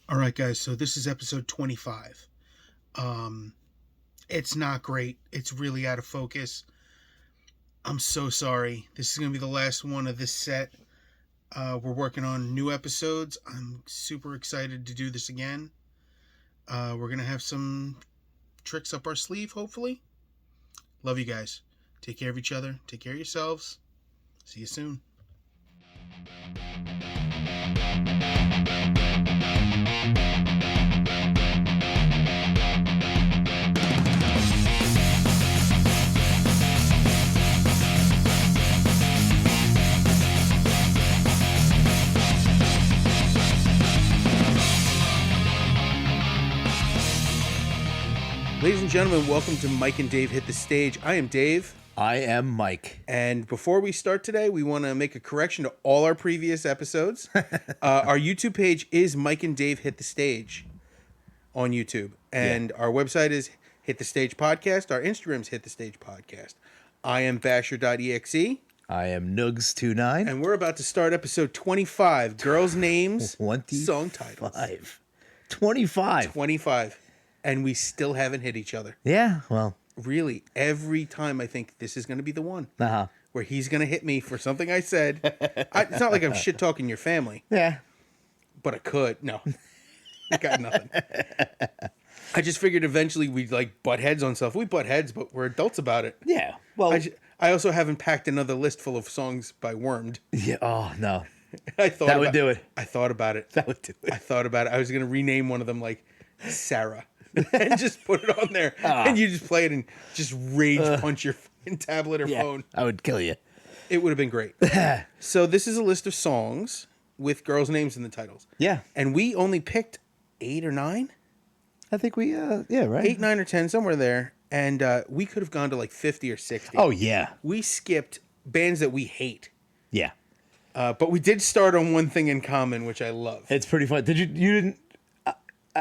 All right, guys. So this is episode 25. It's not great. It's really out of focus. I'm so sorry. This is going to be the last one of this set. We're working on new episodes. I'm super excited to do this again. We're going to have some tricks up our sleeve, hopefully. Love you guys. Take care of each other. Take care of yourselves. See you soon. Ladies and gentlemen, welcome to Mike and Dave Hit the Stage. I am Dave. I am Mike. And before we start today, we want to make a correction to all our previous episodes. Our YouTube page is Mike and Dave Hit the Stage on YouTube. And our website is Hit the Stage Podcast. Our Instagram's Hit the Stage Podcast. I am Basher.exe. I am Nugs29. And we're about to start episode 25, Girls' Names, Song Titles. 25. 25. And we still haven't hit each other. Yeah, well. Really, every time I think this is going to be the one. Uh-huh. Where he's going to hit me for something I said. It's not like I'm shit-talking your family. Yeah. But I could. No. I got nothing. I just figured eventually we'd like butt heads on stuff. We butt heads, but we're adults about it. Yeah. Well, I also haven't packed another list full of songs by Wormed. Yeah. Oh, no. I thought that would do it. I thought about it. That would do it. I thought about it. I was going to rename one of them like Sarah. And just put it on there, and you just play it and just rage punch your fucking tablet or phone. I would kill you. It would have been great. So this is a list of songs with girls' names in the titles. Yeah. And we only picked 8 or 9? I think we, right? 8, 9, or 10, somewhere there. And we could have gone to like 50 or 60. Oh, yeah. We skipped bands that we hate. Yeah. But we did start on one thing in common, which I love. It's pretty fun. You didn't,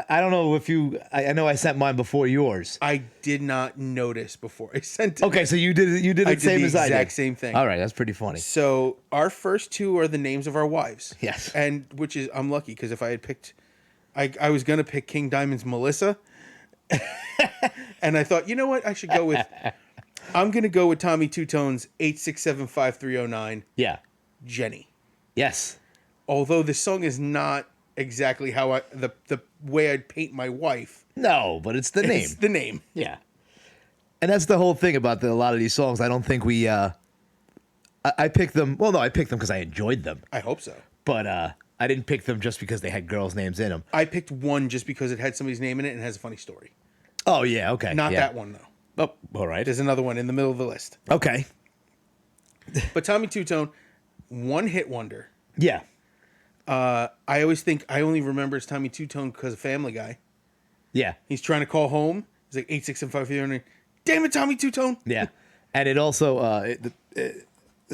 I don't know if I know I sent mine before yours. I did not notice before I sent it. Okay, so you did the same as I did. Exact same thing. All right, that's pretty funny. So our first two are the names of our wives. Yes. And which is, I'm lucky because if I had picked, I was going to pick King Diamond's Melissa. And I thought, you know what? I should go with, I'm going to go with Tommy Two Tone's 8675309. Yeah. Jenny. Yes. Although this song is not exactly how the way I'd paint my wife. No, but it's the name. It's the name. Yeah. And that's the whole thing about a lot of these songs. I don't think we, I picked them. Well, no, I picked them because I enjoyed them. I hope so. But I didn't pick them just because they had girls' names in them. I picked one just because it had somebody's name in it and has a funny story. Oh, yeah. Okay. Not yeah. that one, though. Oh, all right. There's another one in the middle of the list. Okay. But Tommy Two Tone, one hit wonder. Yeah. I always think I only remember it's Tommy Two Tone because of Family Guy. Yeah. He's trying to call home. He's like 8675309. Damn it, Tommy Two Tone. Yeah. And it also the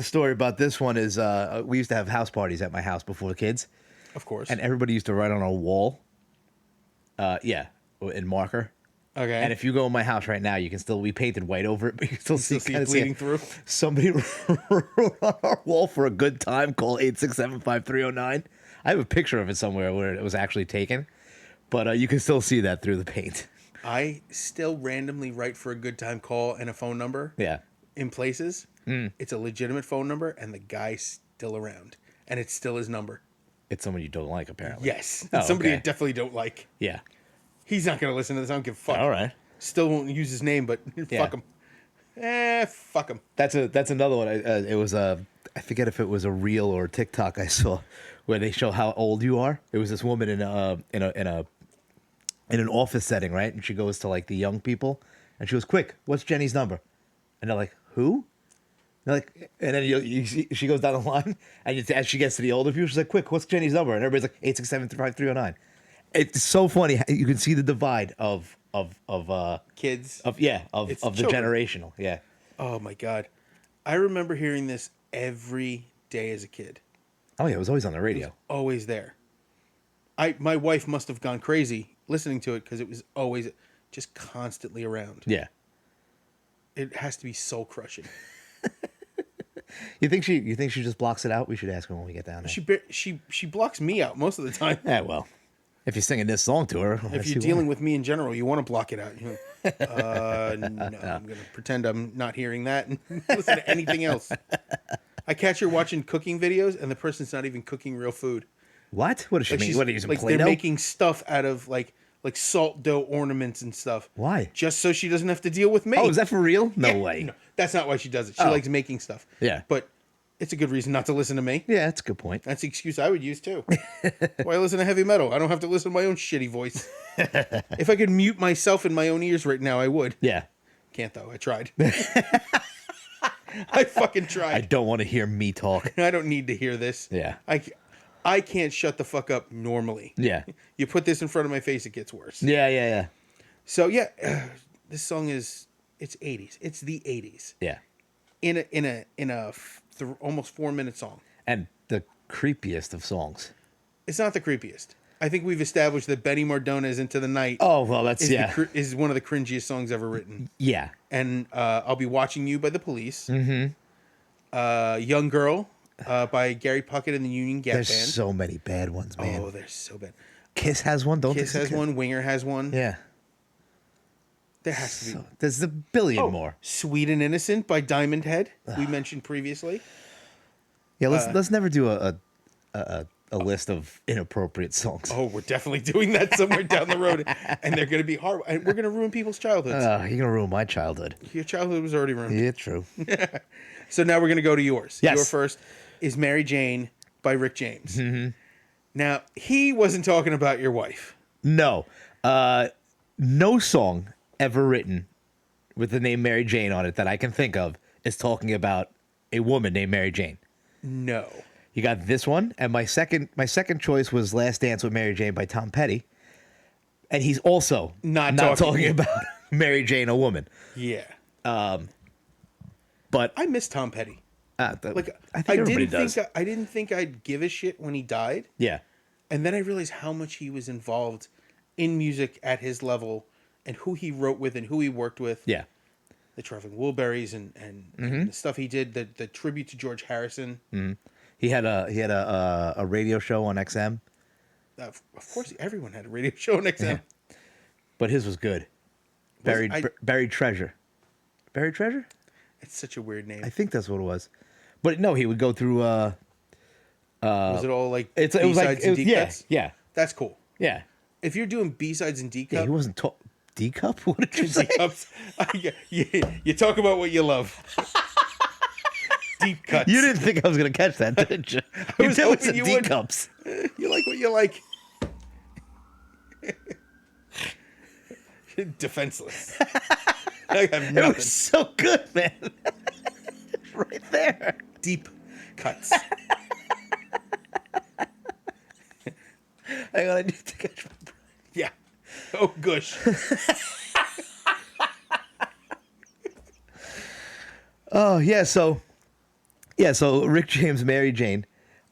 story about this one is we used to have house parties at my house before the kids. Of course. And everybody used to write on a wall. In marker. Okay. And if you go in my house right now, we painted white over it, but you can still see it bleeding through. Somebody wrote on our wall for a good time, call 8675309. I have a picture of it somewhere where it was actually taken, but you can still see that through the paint. I still randomly write for a good time call and a phone number. Yeah. In places. It's a legitimate phone number, and the guy's still around, and it's still his number. It's someone you don't like, apparently. Yes. Oh, Somebody okay. I definitely don't like. Yeah. He's not going to listen to this. I don't give a fuck. All right. Still won't use his name, but fuck him. Fuck him. That's another one. It was I forget if it was a reel or a TikTok I saw where they show how old you are. It was this woman in an office setting, right? And she goes to like the young people, and she goes, "Quick, what's Jenny's number?" And they're like, "Who?" And they're like, and then she goes down the line, and as she gets to the older people, she's like, "Quick, what's Jenny's number?" And everybody's like, 8675309. It's so funny. You can see the divide of Kids. of the children. generational. Yeah. Oh my God. I remember hearing this every day as a kid. Oh yeah, it was always on the radio. Always there. My wife must have gone crazy listening to it because it was always just constantly around. Yeah. It has to be soul crushing. You think she just blocks it out? We should ask her when we get down there. She blocks me out most of the time. Yeah, well, If you're singing this song to her, If you're dealing with me in general, you want to block it out. You're like, no, I'm going to pretend I'm not hearing that and listen to anything else. I catch her watching cooking videos, and the person's not even cooking real food. What? What does she Like mean? What are you using like Play-Doh? they're making stuff out of like salt dough ornaments and stuff. Why? Just so she doesn't have to deal with me. Oh, is that for real? No Yeah, way. No, that's not why she does it. She Oh. likes making stuff. Yeah. But it's a good reason not to listen to me. Yeah, that's a good point. That's the excuse I would use too. Why listen to heavy metal? I don't have to listen to my own shitty voice. If I could mute myself in my own ears right now, I would. Yeah. Can't though. I tried. I fucking I tried. don't want to hear me talk. I don't need to hear this. Yeah. I can't shut the fuck up normally. Yeah. You put this in front of my face, it gets worse. Yeah, yeah, So yeah, this song it's 80s. It's the 80s. yeah. In a almost 4-minute song. And the creepiest of songs. It's not the creepiest. I think we've established that Benny Mardona's "Into the Night" Oh, well, that's, is one of the cringiest songs ever written. Yeah. And I'll Be Watching You by the Police. Mm-hmm. Young Girl by Gary Puckett and the Union Gap There's Band. so many bad ones, man. Oh, they're so bad. Kiss has one, don't Kiss they? has one. Winger has one. Yeah. There has to be. So, there's a billion more. Sweet and Innocent by Diamond Head, we mentioned previously. Yeah, let's never do a list of inappropriate songs. Oh, we're definitely doing that somewhere down the road, and they're going to be horrible. And we're going to ruin people's childhoods. You're gonna ruin my childhood. Your childhood was already ruined. Yeah, true. So now we're going to go to yours. Yes. Your first is Mary Jane by Rick James. Mm-hmm. Now, he wasn't talking about your wife. No, no song ever written with the name Mary Jane on it that I can think of is talking about a woman named Mary Jane. No. You got this one, and my second choice was "Last Dance with Mary Jane" by Tom Petty, and he's also Not talking talking- about Mary Jane, a woman. Yeah. But I miss Tom Petty. Like, I think everybody does. I didn't think I'd give a shit when he died. Yeah, And then I realized how much he was involved in music at his level and who he wrote with and who he worked with. yeah, The Traveling Wilburys and the stuff he did, the tribute to George Harrison. he had a radio show on XM, Of course, everyone had a radio show on XM. but his was good. Buried Treasure. Buried Treasure? It's such a weird name. I think that's what it was. But no, he would go through. Was it all like It was like B-sides and D yeah, cuts? yeah, That's cool. yeah. If you're doing B-sides and D Yeah, cup, he wasn't D cup. What did you say? you talk about what you love. Deep cuts. You didn't think I was gonna catch that, did you? I You was did with hoping some you D would. cups. You like what you like. Defenseless. I have It nothing. was so good, man. Right there. Deep cuts. Hang on, I need to catch my breath. Yeah. Oh, gosh. Oh yeah, so Rick James, Mary Jane.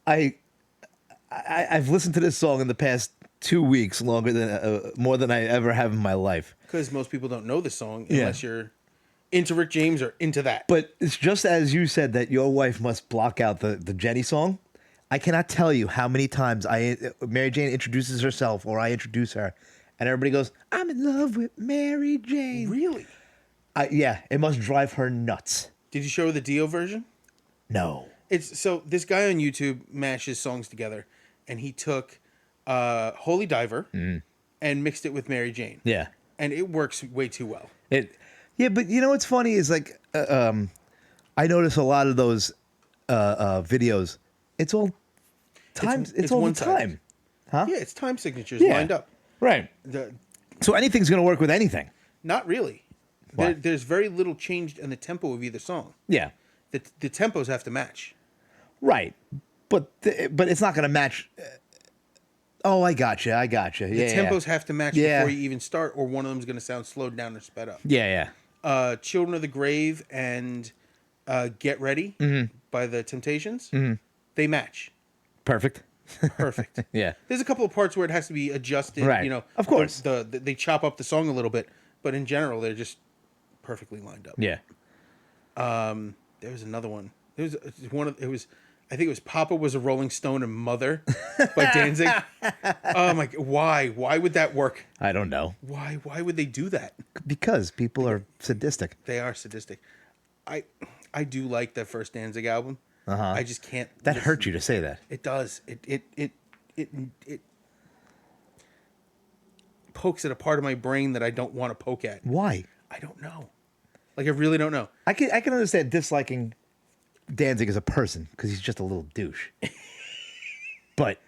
I've listened to this song in the past 2 weeks, more than I ever have in my life. Because most people don't know the song Yeah. unless you're into Rick James or into that. But it's just as you said that your wife must block out the Jenny song. I cannot tell you how many times Mary Jane introduces herself or I introduce her, and everybody goes, "I'm in love with Mary Jane." Really? Yeah, it must drive her nuts. Did you show her the Dio version? No. It's so this guy on YouTube mashes songs together, and he took Holy Diver and mixed it with Mary Jane. Yeah. And it works way too well. Yeah, but you know what's funny is like I notice a lot of those videos. It's all times. It's all the one-sided. time, huh? Yeah, it's time signatures Yeah. lined up. Right. So anything's gonna work with anything. Not really. Why? There's very little changed in the tempo of either song. Yeah. The tempos have to match. Right. But it's not gonna match. Oh, I gotcha. The Yeah. tempos have to match Yeah. before you even start, or one of them is going to sound slowed down or sped up. Yeah. Children of the Grave and Get Ready by the Temptations, they match. Perfect. Perfect. Yeah. There's a couple of parts where it has to be adjusted. Right. You know, Of course. They chop up the song a little bit, but in general, they're just perfectly lined up. Yeah. There was another one. There was one of it was I think it was Papa Was a Rolling Stone and Mother by Danzig. Oh my, why? Why would that work? I don't know. Why would they do that? Because people are sadistic. They are sadistic. I do like that first Danzig album. I just can't. That hurt you to say that. It does. It pokes at a part of my brain that I don't want to poke at. Why? I don't know. Like, I really don't know. I can understand disliking Danzig as a person because he's just a little douche. But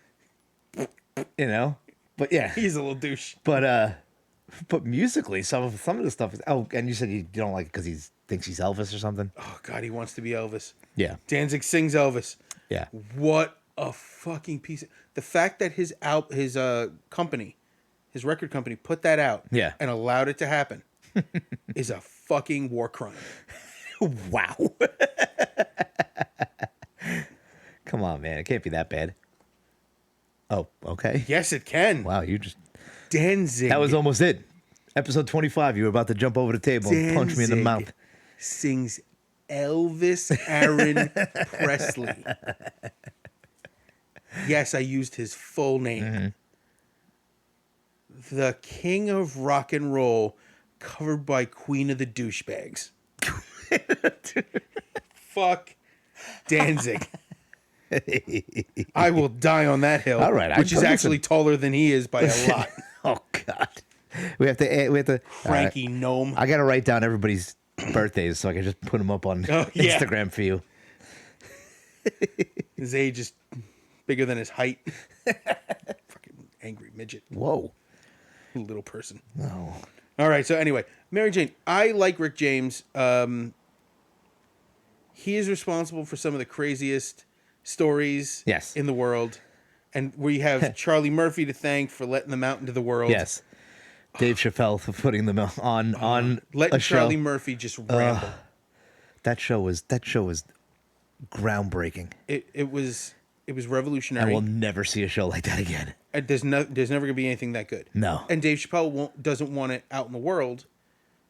you know, but yeah, He's a little douche. but musically, some of the stuff is. Oh, and you said you don't like it because he thinks he's Elvis or something. Oh God, he wants to be Elvis. Yeah, Danzig sings Elvis. yeah. What a fucking piece of... The fact that his company, his record company, put that out, Yeah. and allowed it to happen, is a fucking war crime. Wow. Come on, man. It can't be that bad. Oh, okay. Yes, it can. Wow, you just... Danzig. That was almost it. Episode 25, you were about to jump over the table and punch me in the Danzig mouth. Sings Elvis Aaron Presley. Yes, I used his full name. The King of Rock and Roll, covered by Queen of the Douchebags. Fuck Danzig. I will die on that hill. All right, which is listen. actually taller than he is by a lot. Oh, God. We have to... Cranky gnome. I got to write down everybody's birthdays so I can just put them up on Oh, yeah. Instagram for you. His age is bigger than his height. Fucking angry midget. Whoa. Little person. No. All right. So anyway, Mary Jane. I like Rick James. He is responsible for some of the craziest stories Yes. in the world. And we have Charlie Murphy to thank for letting them out into the world. Yes. Dave Chappelle for putting them on Letting a show. Charlie Murphy just ramble. That show was groundbreaking. It was I revolutionary. will never see a show like that again. And there's never going to be anything that good. No. And Dave Chappelle doesn't want it out in the world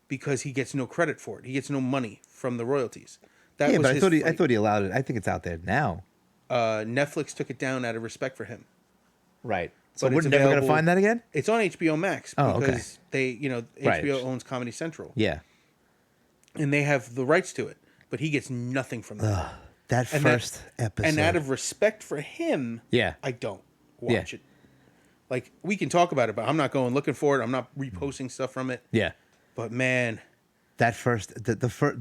because he gets no credit for it. He gets no money from the royalties. That Yeah, was but his I fight. thought he allowed it. I think it's out there now. Netflix took it down out of respect for him. Right. So But we're it's never gonna available- find that again? It's on HBO Max Oh, okay. because they, Right. HBO owns Comedy Central Yeah. and they have the rights to it, but he gets nothing from that. That And first episode. And out of respect for him, Yeah. I don't watch Yeah. it. Like, we can talk about it, but I'm not going looking for it. I'm not reposting stuff from it. Yeah. But man, That first the first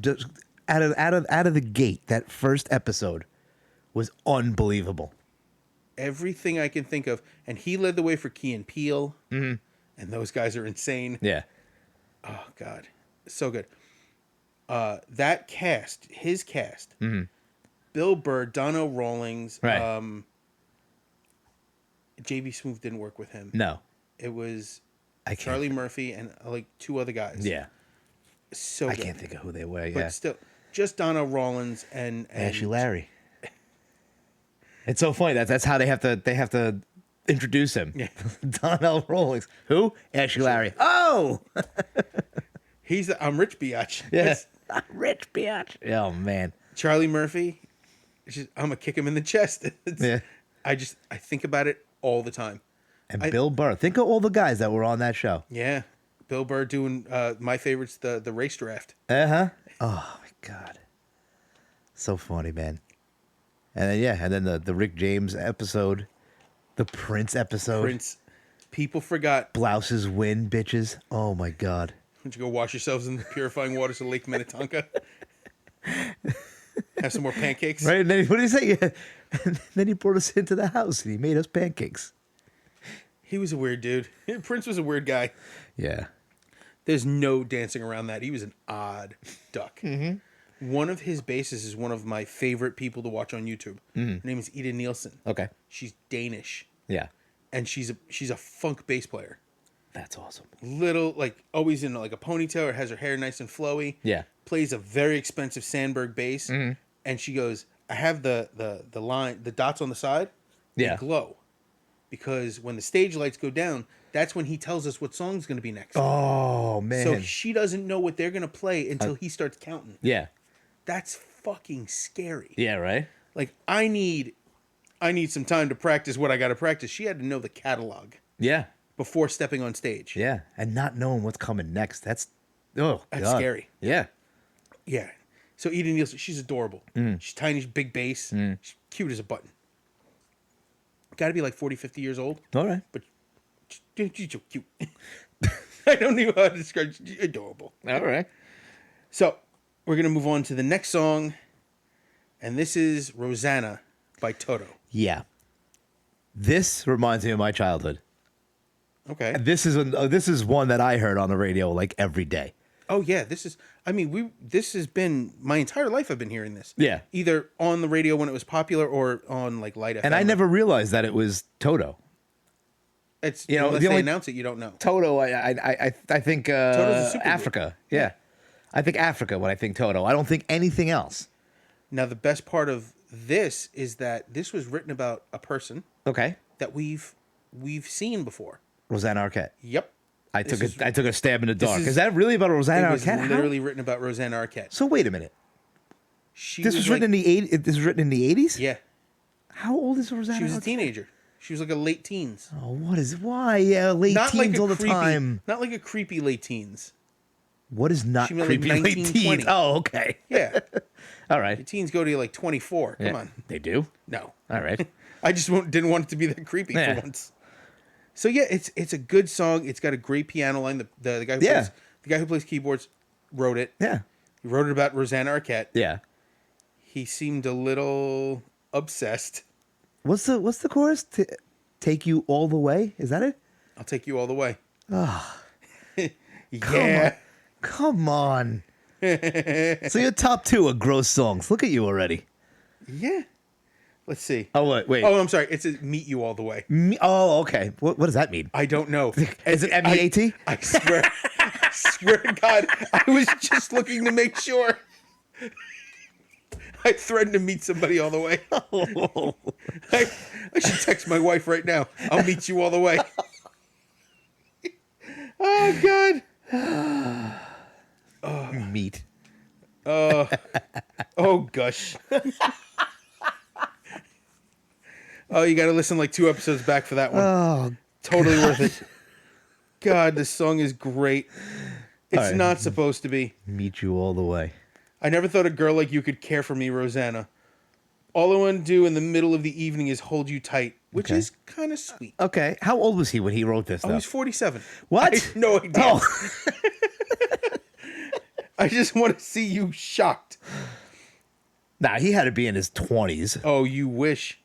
out of the gate, that first episode was unbelievable. everything I can think of, and he led the way for Key and Peele, and those guys are insane. Yeah. Oh God, so good. That cast, his cast, Bill Burr, Donnell Rawlings, Right. J.B. Smoove didn't work with him. No. It was I can't. Charlie Murphy and like two other guys. Yeah. So I good. can't think of who they were. But Yeah. still, just Donnell Rawlings and Ashley Larry. It's so funny. That's how they have to introduce him. Yeah. Donnell Rawlings. Who? Ashley Larry. Oh, He's I'm Rich Biatch. yes. Rich bitch. Oh man. Charlie Murphy. I'm gonna kick him in the chest. Yeah. I think about it all the time. And Bill Burr. Think of all the guys that were on that show. Yeah, Bill Burr doing my favorites, the race draft. Uh-huh. Oh my God. So funny, man. And then the Rick James episode, the Prince episode. Prince. People forgot. Blouses win, bitches. Oh my God. Would you go wash yourselves in the purifying waters of Lake Minnetonka? Have some more pancakes. Right? And then what did he say? Yeah. And then he brought us into the house and he made us pancakes. He was a weird dude. Prince was a weird guy. Yeah. There's no dancing around that. He was an odd duck. One of his basses is one of my favorite people to watch on YouTube. Her name is Ida Nielsen. Okay. She's Danish, Yeah. and she's a funk bass player. That's awesome. Little, like, always in like a ponytail, or has her hair nice and flowy. Yeah. Plays a very expensive Sandberg bass, and she goes, "I have the line, the dots on the side, they Yeah. glow, because when the stage lights go down, that's when he tells us what song's going to be next." Oh man. So she doesn't know what they're going to play until he starts counting. yeah. That's fucking scary. Yeah, right? Like I need some time to practice what I got to practice. She had to know the catalog Yeah. before stepping on stage. Yeah. And not knowing what's coming next. That's God. Scary. Yeah. Yeah. So Eden Nielsen, she's adorable. She's tiny, big bass. She's cute as a button. Got to be like 40, 50 years old. All right. But she's so cute. I don't know how to describe. She's adorable. All right. So we're gonna move on to the next song, and this is Rosanna by Toto. Yeah. This reminds me of my childhood. Okay. This is one that I heard on the radio like every day. Oh yeah, this is. I mean, this has been my entire life. I've been hearing this. Yeah. Either on the radio when it was popular or on like Light FM. And I never realized that it was Toto. It's unless the they only, announce it, you don't know. Toto, I think Toto's a supergroup. Africa. Yeah. I think Africa when I think Toto. I don't think anything else. Now the best part of this is that this was written about a person Okay. that we've seen before. Rosanna Arquette. Yep. I This took a stab in the dark. is- Is that really about Rosanna It was Arquette? How? literally written about Rosanna Arquette. So wait a minute. She This was written in the 80s. This was written in the 80s? Yeah. How old is Rosanna She was a Arquette? teenager. She was like a late teens. Oh, why? Yeah, late Not like teens a all the creepy, time. not like a creepy late teens. What is not She meant like creepy late 19, teens? 20. Oh, okay. Yeah, All right. teens go to like 24. Come Yeah. on, They do? no. All right. I just didn't want it to be that creepy Yeah. for once. So yeah, it's a good song. It's got a great piano line. The guy who Yeah. the guy who plays keyboards wrote it. Yeah. He wrote it about Rosanna Arquette. Yeah. He seemed a little obsessed. What's the chorus? Take you all the way? Is that it? I'll take you all the way. Yeah. Come on. So your top two are gross songs. Look at you already. Yeah. Let's see. Oh, wait. Oh, I'm sorry. It says meet you all the way. Oh, okay. What does that mean? I don't know. Is it MEAT? I swear, I swear to God, I was just looking to make sure. I threatened to meet somebody all the way. I should text my wife right now. I'll meet you all the way. Oh God. Meat. Oh gosh. Oh, you got to listen like 2 episodes back for that one. Oh, Totally worth it. God, this song is great. It's right. not supposed to be. meet you all the way. I never thought a girl like you could care for me, Rosanna. All I want to do in the middle of the evening is hold you tight, which Okay. is kind of sweet. Okay. How old was he when he wrote this, I though? was 47. What? I had no idea. Oh. I just want to see you shocked. Nah, he had to be in his 20s. Oh, you wish.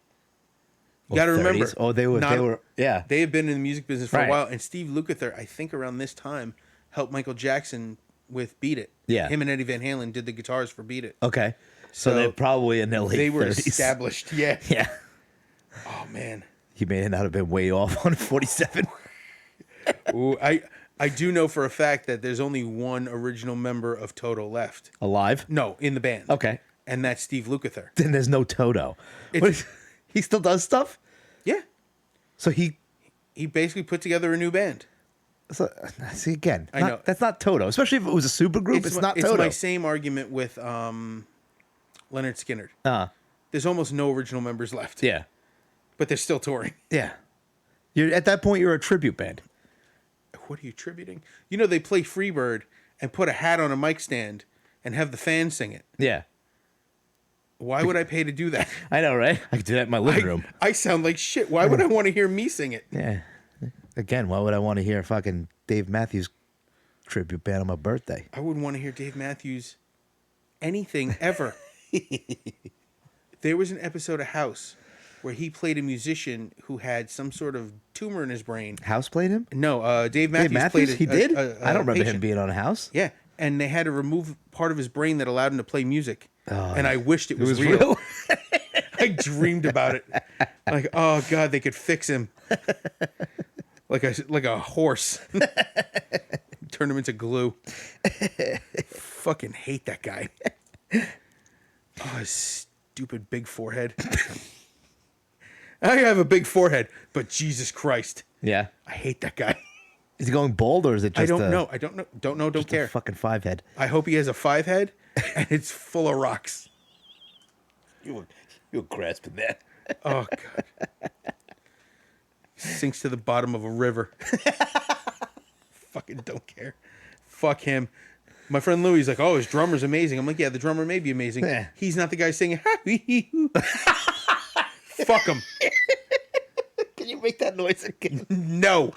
You or got to 30s. remember. Oh, they were, yeah. They have been in the music business for Right. a while, and Steve Lukather, I think around this time, helped Michael Jackson with Beat It. Yeah. Him and Eddie Van Halen did the guitars for Beat It. Okay. So, So they're probably in their late They were 30s. established. Yeah. Yeah. Oh, man. He may not have been way off on 47. Ooh, I do know for a fact that there's only one original member of Toto left. Alive? No, in the band. Okay. And that's Steve Lukather. Then there's no Toto. He still does stuff? Yeah. So he... He basically put together a new band. So, see, again, I know. that's not Toto. Especially if it was a super group, it's not it's Toto. my same argument with Leonard Skinner. Uh, There's almost no original members left. yeah. But they're still touring. Yeah. At that point, you're a tribute band. What are you attributing? You know, they play Freebird and put a hat on a mic stand and have the fans sing it. Yeah. Why would I pay to do that? I know, right? I could do that in my living room. I sound like shit. Why would I want to hear me sing it? Yeah. Again, why would I want to hear fucking Dave Matthews tribute band on my birthday? I wouldn't want to hear Dave Matthews anything ever. There was an episode of House where he played a musician who had some sort of tumor in his brain. House played him? No, Dave Matthews, Dave Matthews? played He did? a I don't remember patient. him being on House. Yeah, and they had to remove part of his brain that allowed him to play music. Oh, and I wished it It was, was real. real? I dreamed about it. Like, oh God, they could fix him. Like a horse. Turn him into glue. Fucking hate that guy. Oh, his stupid big forehead. I have a big forehead, but Jesus Christ, Yeah. I hate that guy. Is he going bald or is it just I don't know. I don't know. Don't know. Don't a care. fucking 5 head? I hope he has a 5 head and it's full of rocks. You're grasping that. Oh god. Sinks to the bottom of a river. Fucking don't care. Fuck him. My friend Louis is like, oh, his drummer's amazing. I'm like, yeah, the drummer may be amazing. Yeah. He's not the guy singing. Fuck him. Can you make that noise again? No.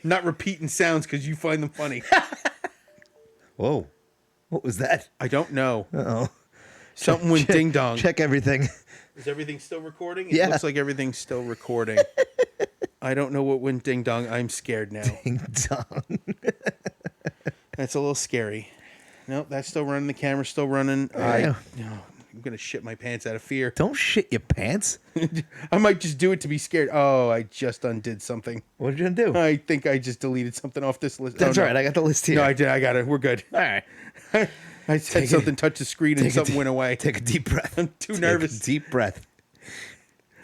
Not repeating sounds because you find them funny. Whoa. What was that? I don't know. Uh-oh. Something went ding dong. Check everything. Is everything still recording? It Yeah. looks like everything's still recording. I don't know what went ding dong. I'm scared now. Ding dong. That's a little scary. Nope, that's still running. The camera's still running. Yeah. I'm going to shit my pants out of fear. Don't shit your pants. I might just do it to be scared. Oh, I just undid something. What did you gonna do? I think I just deleted something off this list. That's Oh, no. right. I got the list here. No, I did. I got it. We're good. All right. I said something touched the screen and something went away. Take a deep breath. I'm too Take nervous. A deep breath.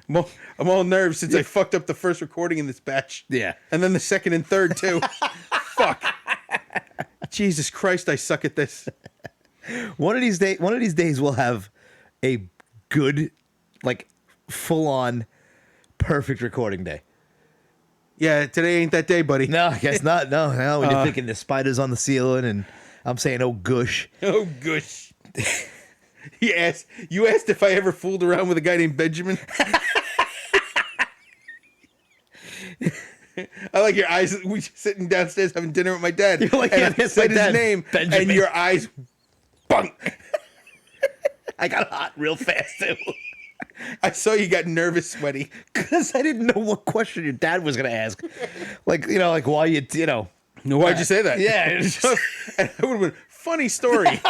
I'm all nervous since I fucked up the first recording in this batch. Yeah. And then the second and third, too. Fuck. Jesus Christ, I suck at this. One of these days, we'll have a good, like, full-on, perfect recording day. Yeah, today ain't that day, buddy. No, I guess not. No, when you're thinking the spiders on the ceiling, and I'm saying, oh, gush. Oh, gosh. You asked if I ever fooled around with a guy named Benjamin. I like your eyes. We sitting downstairs having dinner with my dad. You're like, and yeah, I that's said my his dad, name, Benjamin. and your eyes, bunk. I got hot real fast, too. I saw you got nervous, sweaty. Because I didn't know what question your dad was going to ask. Like, like, why you know. No, why'd you say that? Yeah. And I would have been, funny story.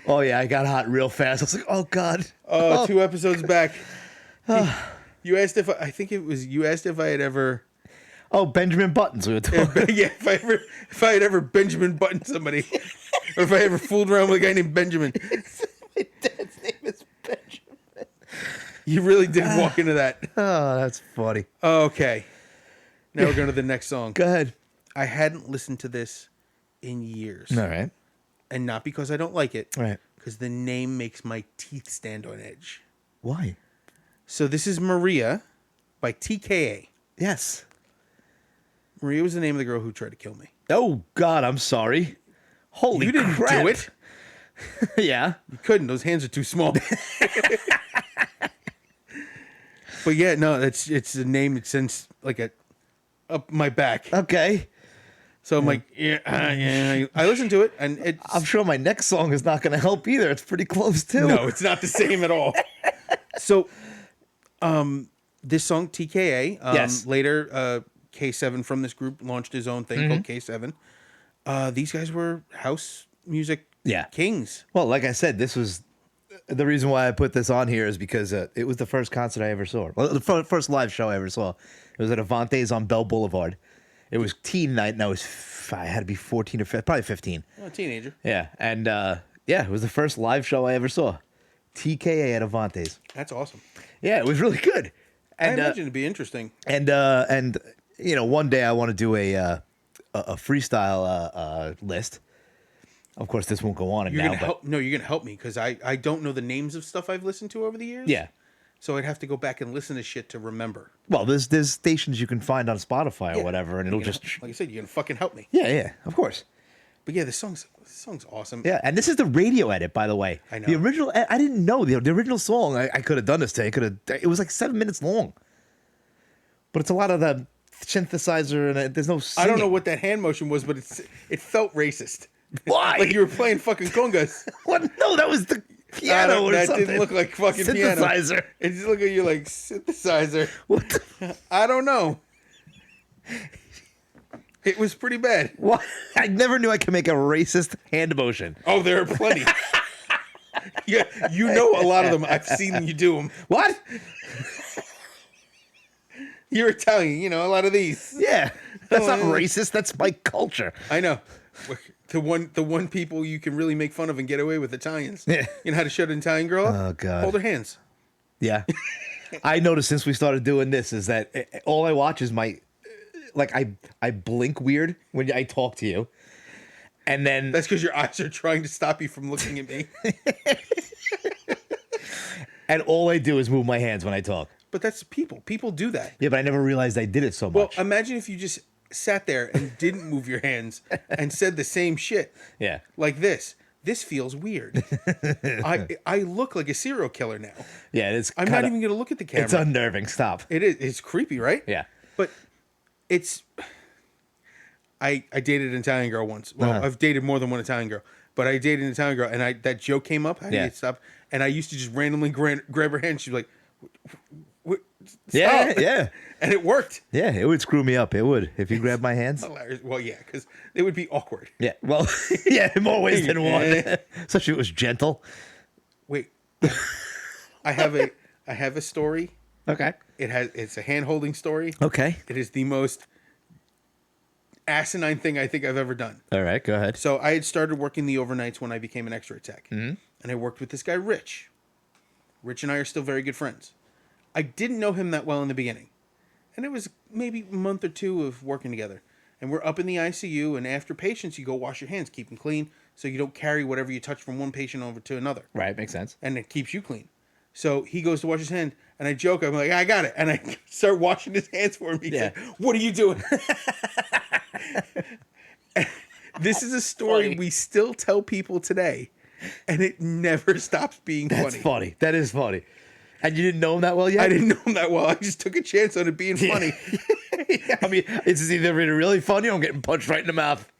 Oh, yeah, I got hot real fast. I was like, oh, God. Oh, 2 episodes back. You asked if you asked if I had ever. Oh, Benjamin Buttons. We were talking. Yeah, if I had ever Benjamin buttoned somebody, or if I ever fooled around with a guy named Benjamin. My dad's name is Benjamin. You really did walk into that. Oh, that's funny. Okay. Now we're going to the next song. Go ahead. I hadn't listened to this in years. All right. And not because I don't like it. Right. Because the name makes my teeth stand on edge. Why? So this is Maria by TKA. Yes. Maria was the name of the girl who tried to kill me. Oh, God, I'm sorry. Holy You didn't crap. do it. Yeah. You couldn't. Those hands are too small. But yeah, no, it's a name that sends like up my back. Okay. So I'm like, yeah. I listened to it, and it's I'm sure my next song is not going to help either. It's pretty close, too. no, it's not the same at all. So, this song TKA. Yes. Later, K7 from this group launched his own thing called K7. These guys were house music kings. Well, like I said, this was the reason why I put this on here is because it was the first concert I ever saw. Well, the first live show I ever saw. It was at Avante's on Bell Boulevard. It was teen night, and I had to be 14 or 15, probably 15. Oh, teenager. Yeah, and it was the first live show I ever saw. TKA at Avante's. That's awesome. Yeah, it was really good. And, I imagine it'd be interesting. And one day I want to do a freestyle list. Of course, this won't go on You're now. gonna help. No, you're gonna help me because I don't know the names of stuff I've listened to over the years. Yeah. So I'd have to go back and listen to shit to remember. Well, there's stations you can find on Spotify or whatever, and it'll You're just gonna, like I said, you're gonna fucking help me. yeah, of course. But yeah, this song's awesome. Yeah, and this is the radio edit, by the way. I know. The original. I didn't know the original song. I could have done this today. It was like 7 minutes long. But it's a lot of the synthesizer, and there's no singing. I don't know what that hand motion was, but it felt racist. Why? Like you were playing fucking congas. What? No, that was the piano or that something. didn't look like fucking synthesizer. piano. It just looked at you like synthesizer. What? The, I don't know. It was pretty bad. what? I never knew I could make a racist hand motion. Oh, there are plenty. Yeah, you know a lot of them. I've seen you do them. What? You're Italian, you know a lot of these. Yeah, that's not yeah. racist. That's my culture. I know. The one people you can really make fun of and get away with Italians. Yeah. You know how to shut an Italian girl up? Oh, God. Hold her hands. Yeah. I noticed since we started doing this is that all I watch is I blink weird when I talk to you. And then That's because your eyes are trying to stop you from looking at me. and all I do is move my hands when I talk. But that's people. People do that. Yeah, but I never realized I did it so Well, much. imagine if you just sat there and didn't move your hands and said the same shit. Yeah. Like this. This feels weird. I look like a serial killer now. Yeah, it's I'm not even going to look at the camera. It's unnerving. Stop. It is. It's creepy, right? Yeah. But it's. I dated an Italian girl once. Well, I've dated more than one Italian girl, but I dated an Italian girl, and that joke came up. How do you stop? And I used to just randomly grab her hand. She'd be like, what? Yeah, Stop. yeah. And it worked. Yeah, it would screw me up. It would if you grabbed my hands. Hilarious. Well, yeah, because it would be awkward. Yeah. Well, yeah, in more ways than one. Especially if it was gentle. Wait, I have a story. Okay. It's a hand holding story. Okay. It is the most asinine thing I think I've ever done. All right. Go ahead. So I had started working the overnights when I became an X-ray tech, and I worked with this guy Rich. Rich and I are still very good friends. I didn't know him that well in the beginning, and it was maybe a month or two of working together. And we're up in the ICU, and after patients, you go wash your hands, keep them clean, so you don't carry whatever you touch from one patient over to another. Right. Makes sense. And it keeps you clean. So he goes to wash his hand, and I joke, I'm like, I got it. And I start washing his hands for him. He's like, what are you doing? This is a story we still tell people today, and it never stops being funny. That's funny. That is funny. And you didn't know him that well yet? I didn't know him that well. I just took a chance on it being funny. I mean, it's either really funny or I'm getting punched right in the mouth.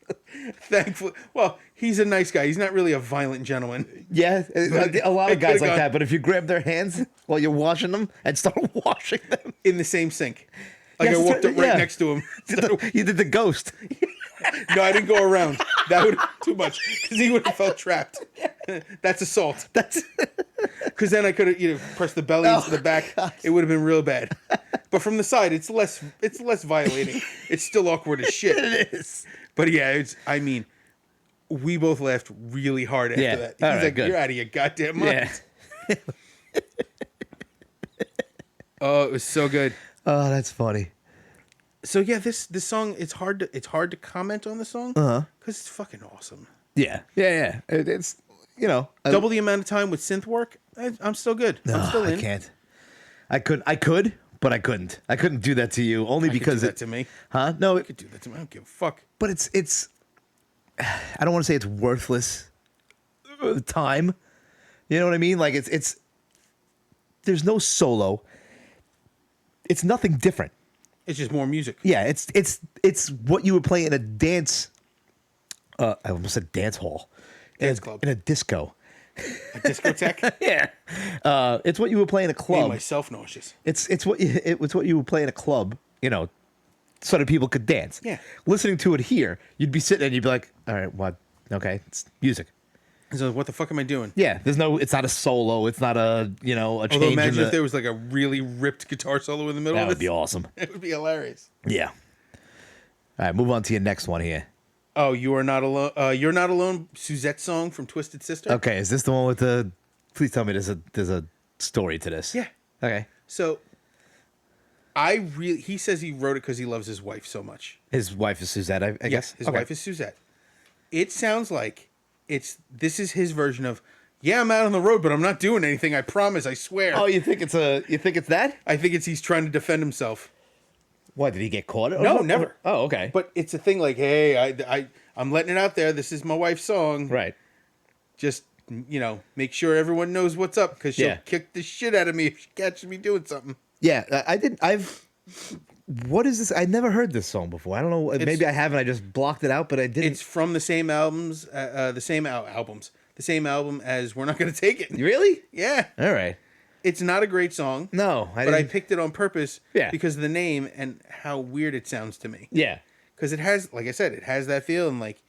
Thankfully. Well, he's a nice guy. He's not really a violent gentleman. Yeah, a lot of guys like gone- that. But if you grab their hands while you're washing them and start washing them, In the same sink. Like Yes, I walked up right yeah. next to him. you did the ghost. No, I didn't go around. That would have been too much because he would have felt trapped. That's assault. That's Because then I could have pressed the belly into the back. God. It would have been real bad. But from the side, it's less violating. It's still awkward as shit. it is. But yeah, we both laughed really hard after Yeah. that. He's All right, like, good. "You're out of your goddamn mind." Yeah. Oh, it was so good. Oh, that's funny. So yeah, this song, it's hard to comment on the song because it's fucking awesome. Yeah. Yeah. It's Double the amount of time with synth work, I'm still good. I'm still in. I can't. I could, but I couldn't. I couldn't do that to you only You because could do that to me. Huh? No, You could do that to me. I don't give a fuck. but it's. I don't want to say it's worthless time. You know what I mean? Like it's. There's no solo. It's nothing different. It's just more music. Yeah, it's what you would play in a dance. I almost said dance hall. Dance club. In a disco. A discotheque. Yeah, it's what you would play in a Made club. myself nauseous. It's what you would play in a club. So that people could dance. Yeah. Listening to it here, you'd be sitting and you'd be like, all right, what? Okay, it's music. So what the fuck am I doing? Yeah, it's not a solo. It's not a change. Although imagine if there was like a really ripped guitar solo in the middle that of would it. be awesome. It would be hilarious. Yeah. All right, move on to your next one here. Oh, You Are Not Alone. You're Not Alone, Suzette song from Twisted Sister. Okay, is this the one with the? Please tell me there's a story to this. Yeah. Okay. So he says he wrote it because he loves his wife so much. His wife is Suzette, I guess. Yes, his Okay. wife is Suzette. It sounds like this is his version of, yeah, I'm out on the road, but I'm not doing anything. I promise. I swear. Oh, you think it's that? I think he's trying to defend himself. Why did he get caught? No, never. Oh, okay. But it's a thing like, hey, I'm letting it out there. This is my wife's song. Right. Just, make sure everyone knows what's up because she'll Yeah. kick the shit out of me if she catches me doing something. Yeah, what is this? I never heard this song before. I don't know. Maybe I haven't. I just blocked it out, but I didn't. It's from the same albums, the same album as We're Not Gonna Take It. Really? Yeah. All right. It's not a great song. No, But I picked it on purpose Yeah. because of the name and how weird it sounds to me. Yeah. Because it has, like I said, it has that feeling like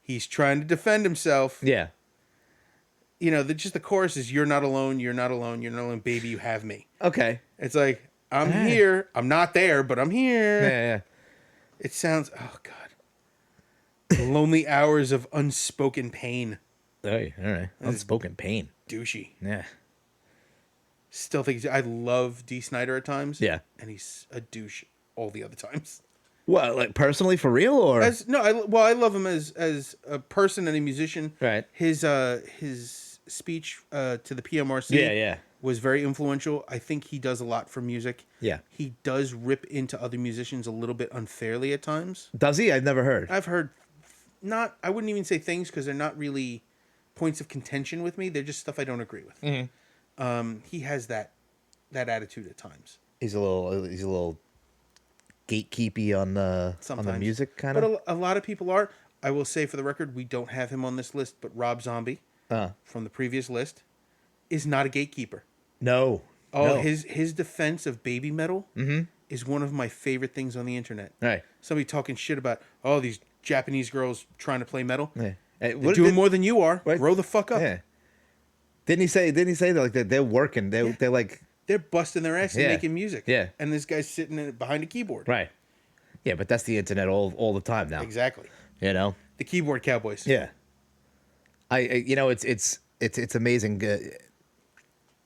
he's trying to defend himself. Yeah. Just the chorus is, you're not alone, you're not alone, you're not alone, baby, you have me. Okay. It's like, I'm Hey. here. I'm not there, but I'm here. Yeah. It sounds, oh, God. Lonely hours of unspoken pain. Hey, all right. Unspoken pain. Douchey. Yeah. Still think I love Dee Snider at times. Yeah. And he's a douche all the other times. What, like personally for real or? As no, I love him as a person and a musician. Right. His speech to the PMRC Yeah. was very influential. I think he does a lot for music. Yeah. He does rip into other musicians a little bit unfairly at times. Does he? I've never heard. I've heard I wouldn't even say things because they're not really points of contention with me. They're just stuff I don't agree with. He has that attitude at times. He's a little gatekeepy on the Sometimes. music kind of. But a lot of people are. I will say for the record, we don't have him on this list, but Rob Zombie from the previous list is not a gatekeeper. No. Oh, no. his defense of baby metal is one of my favorite things on the internet. Right. Somebody talking shit about these Japanese girls trying to play metal. Yeah. They're doing more than you are. What? Grow the fuck up. Yeah. Didn't he say that like they're working? They're like They're busting their ass and Yeah. making music. Yeah. And this guy's sitting behind a keyboard. right. Yeah, but that's the internet all the time now. Exactly. You know. The keyboard cowboys. Yeah. I it's amazing.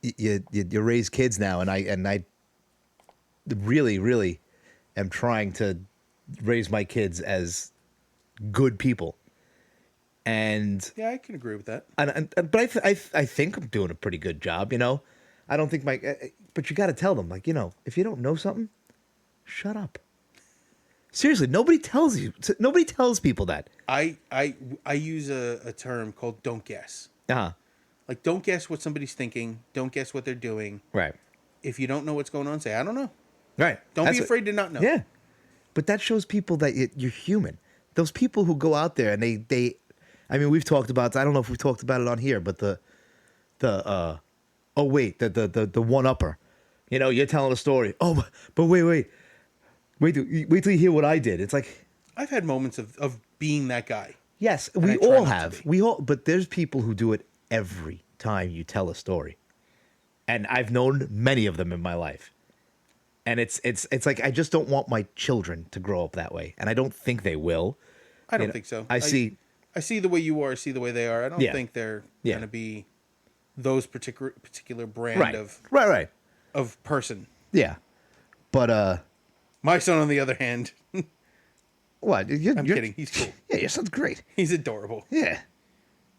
You raise kids now, and I really am trying to raise my kids as good people. And Yeah, I can agree with that. but I think I'm doing a pretty good job. You know, I don't think but you got to tell them, like, you know, if you don't know something, shut up. Seriously, nobody tells people that. I use a term called don't guess. Uh-huh. Like, don't guess what somebody's thinking. Don't guess what they're doing. Right. If you don't know what's going on, say, I don't know. Right. Don't be afraid to not know. Yeah. But that shows people that you're human. Those people who go out there and they I mean, we've talked about, I don't know if we've talked about it on here, but the one-upper. You know, you're telling a story. Oh, but wait till you hear what I did. It's like, I've had moments of being that guy. yes, I we try all not to have. be. But there's people who do it every time you tell a story. And I've known many of them in my life. And it's like, I just don't want my children to grow up that way. And I don't think they will. I don't think so. I see the way you are. I see the way they are. I don't Yeah. think they're Yeah. going to be those particular brand right. of Right. person. Yeah. But My son, on the other hand, what? I'm kidding. He's cool. Yeah, your son's great. He's adorable. Yeah.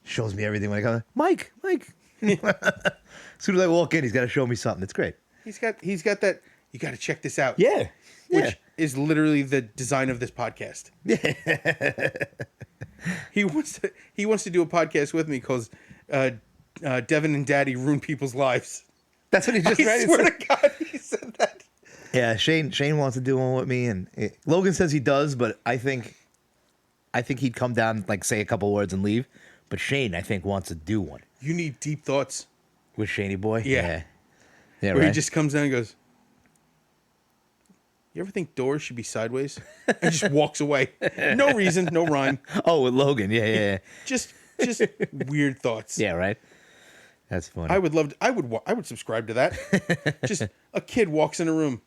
Shows me everything when I come. Mike. As soon as I walk in, he's got to show me something. It's great. He's got that. You got to check this out. Yeah. Which is literally the design of this podcast. Yeah. He wants to do a podcast with me because Devin and Daddy ruin people's lives. That's what he just I read. swear to God, he said that. Yeah, Shane wants to do one with me, and Logan says he does, but I think he'd come down, like, say a couple words and leave. But Shane, I think, wants to do one You need deep thoughts. with Shaney boy. Yeah. Yeah, Where right. he just comes down and goes, "You ever think doors should be sideways?" And just walks away. No reason, no rhyme. Oh, with Logan. Yeah. Just weird thoughts. Yeah, right. That's funny. I would love to, I would subscribe to that. Just a kid walks in a room.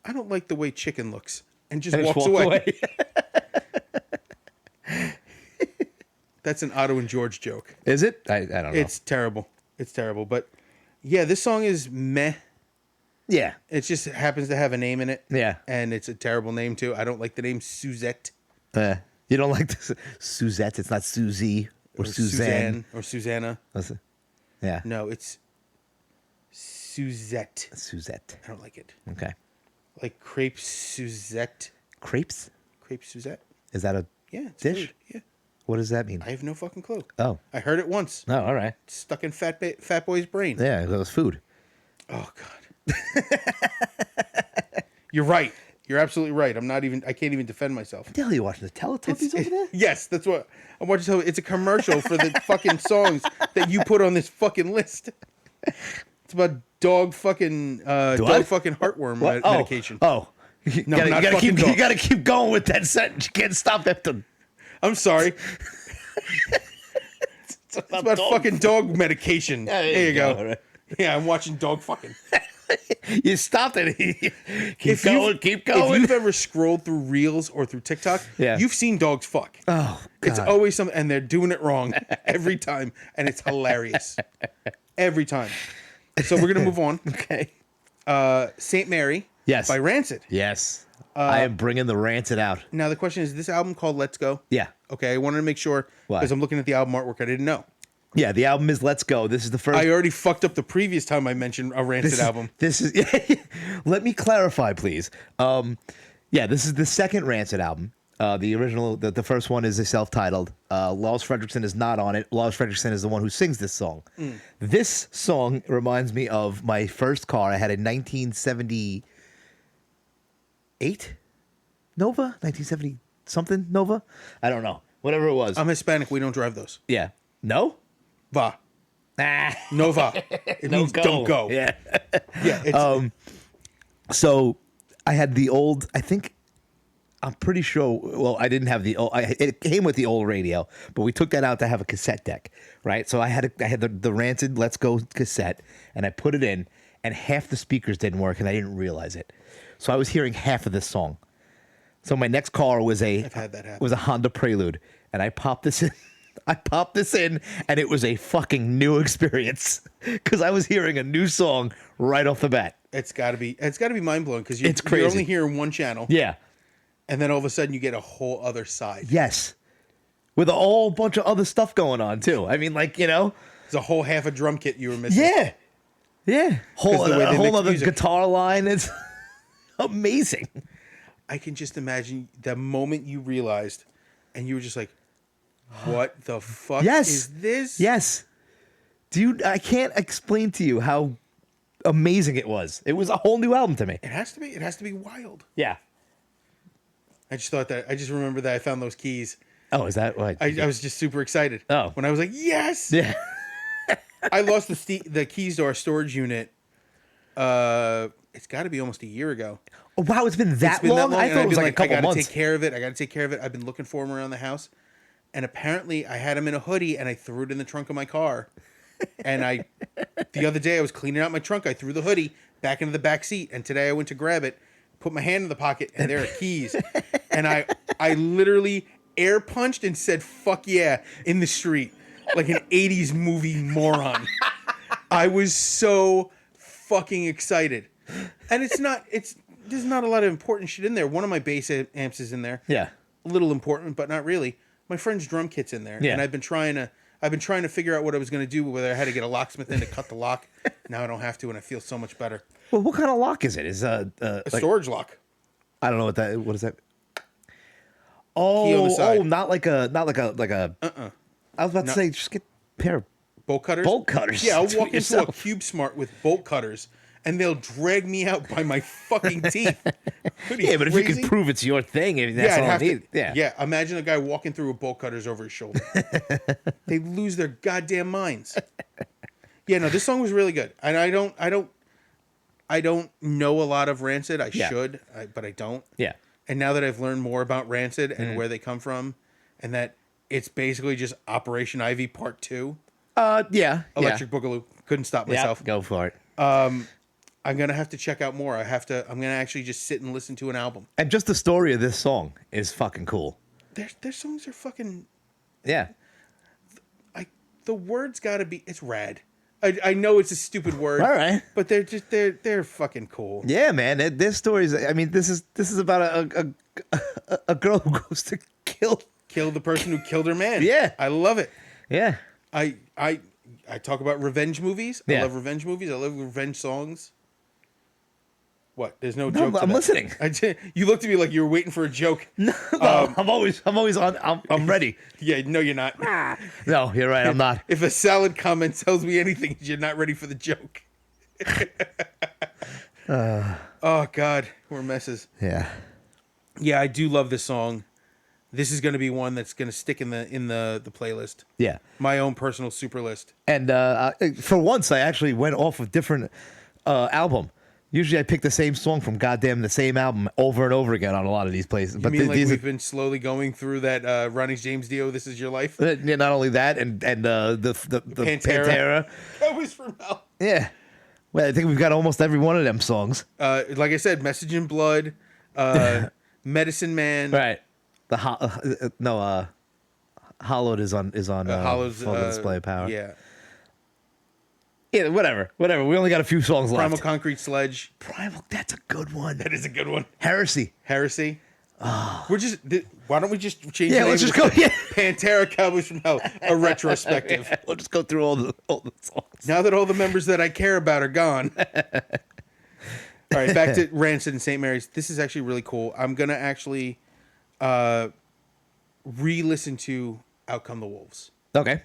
I don't like the way chicken looks, and just walks away. That's an Otto and George joke. Is it? I don't know. It's terrible. It's terrible. But yeah, this song is meh. Yeah. It just happens to have a name in it. Yeah. And it's a terrible name too. I don't like the name Suzette. You don't like this Suzette? It's not Susie or Suzanne. Or Susanna. Listen. Yeah. No, it's Suzette. Suzette. I don't like it. Okay. Like crepe Suzette. Crepes? Crepe Suzette. Is that a Yeah. It's dish? food. Yeah. What does that mean? I have no fucking clue. Oh. I heard it once. No, all right. It's stuck in Fat Boy's brain. Yeah, it was food. Oh God. You're right. You're absolutely right. I can't even defend myself. What the hell are you watching? The Teletubbies over there? Yes, that's what I'm watching. It's a commercial for the fucking songs that you put on this fucking list. It's about dog fucking heartworm medication. Oh. No, not fucking dog. You gotta keep going with that sentence. You can't stop after. I'm sorry. It's about fucking dog medication. There you go. All right. Yeah, I'm watching dog fucking. You stopped it. Keep going. If going. you've ever scrolled through Reels or through TikTok, Yeah. you've seen dogs fuck. Oh, God. It's always something, and they're doing it wrong every time, and it's hilarious every time. So we're gonna move on. Okay. Saint Mary Yes. by Rancid. Yes. I am bringing the Rancid out. Now the question is, this album called Let's Go? Yeah. Okay, I wanted to make sure Why? because I'm looking at the album artwork. I didn't know. Yeah, the album is Let's Go. This is the first. I already fucked up the previous time I mentioned a Rancid album. This is. Let me clarify, please. Yeah, this is the second Rancid album. The original, the first one is a self-titled. Lars Fredriksson is not on it. Lars Fredriksson is the one who sings this song. This song reminds me of my first car. I had a 1978 Nova, 1970 something Nova. I don't know, whatever it was. I'm Hispanic. We don't drive those. Yeah, no. Va. Ah. Nova. It means don't go. Yeah. Yeah. It's, So I had the old. I'm pretty sure. Well, I didn't have the old. It came with the old radio, but we took that out to have a cassette deck, right? So I had the Rancid Let's Go cassette, and I put it in, and half the speakers didn't work, and I didn't realize it. So I was hearing half of this song. So my next car was I've had that happen. was a Honda Prelude, and I popped this in. And it was a fucking new experience because I was hearing a new song right off the bat. It's got to be mind blowing because It's crazy. you're only hearing one channel, Yeah. and then all of a sudden you get a whole other side. Yes. With a whole bunch of other stuff going on too. I mean, like, you know. There's a whole half a drum kit you were missing. Yeah. Yeah. Whole the way they a whole mix other music. guitar line. It's amazing. I can just imagine the moment you realized, and you were just like, "What the fuck Yes. is this?" Yes. Dude, I can't explain to you how amazing it was. It was a whole new album to me. It has to be. It has to be wild. Yeah. I just thought that. I just remember that I found those keys. Oh, is that what? I was just super excited. Oh. When I was like, "Yes!" Yeah. I lost the keys to our storage unit. It's got to be almost a year ago. Oh, wow, it's been that It's been long? that long. I and thought I've it was been like a couple I gotta months. take care of it. I got to take care of it. I've been looking for them around the house. And apparently I had them in a hoodie and I threw it in the trunk of my car. And the other day I was cleaning out my trunk. I threw the hoodie back into the back seat. And today I went to grab it, put my hand in the pocket, and there are keys. And I literally air punched and said, "Fuck yeah," in the street. Like an 80s movie moron. I was so fucking excited. And there's not a lot of important shit in there. One of my bass amps is in there. Yeah. A little important, but not really. My friend's drum kit's in there. Yeah. And I've been trying to figure out what I was going to do, whether I had to get a locksmith in to cut the lock. Now I don't have to, and I feel so much better. Well, what kind of lock is it? Is A like, storage lock. I don't know what is that? Key on the side. Not like a I was about to say just get a pair of Bolt cutters? bolt cutters. Yeah, I'll Do it walk into a yourself. Cube Smart with bolt cutters, and they'll drag me out by my fucking teeth. What are Yeah, but if you crazy? can prove it's your thing, if that's I'd all I have need. to. Yeah. Yeah, imagine a guy walking through with bolt cutters over his shoulder. They lose their goddamn minds. Yeah, no, this song was really good, and I don't know a lot of Rancid. I Yeah. should, but I don't. Yeah. And now that I've learned more about Rancid and where they come from, and that it's basically just Operation Ivy Part 2, Yeah. Electric Boogaloo, couldn't stop Yeah. myself. Go for it. I'm gonna have to check out more. I'm gonna actually just sit and listen to an album. And just the story of this song is fucking cool. Their songs are fucking. Yeah. The words gotta be. It's rad. I know it's a stupid word. All right. But they're fucking cool. Yeah, man. This story is. I mean, this is about a girl who goes to kill. Kill the person who killed her man. Yeah. I love it. Yeah. I talk about revenge movies. I Yeah. love revenge movies. I love revenge songs. What? There's no No, joke. to I'm that. listening. You looked at me like you were waiting for a joke. No, I'm always on. I'm ready. Yeah, no, you're not. No, you're right. I'm not. If a salad comment tells me anything, you're not ready for the joke. Oh God, we're messes. Yeah. Yeah, I do love this song. This is going to be one that's going to stick in the playlist. Yeah. My own personal super list. And for once, I actually went off a different album. Usually, I pick the same song from goddamn the same album over and over again on a lot of these places. You But mean like these we've been slowly going through that Ronnie James Dio, This Is Your Life? yeah, not only that, and the Pantera. That was from hell. Yeah. Well, I think we've got almost every one of them songs. Like I said, Message in Blood, Medicine Man, Right. Hollowed is on Hollow's Full Display Power. Yeah. Yeah, whatever. We only got a few songs left. Primal Concrete Sledge. Primal, that's a good one. That is a good one. Heresy. Heresy. We're just. Why don't we just change? Yeah, the name let's of just this? go. Yeah. Pantera, Cowboys from Hell, a retrospective. We'll just go through all the songs. Now that all the members that I care about are gone. All right, back to Rancid and St. Mary's. This is actually really cool. I'm gonna actually re-listen to Out Come the Wolves. Okay.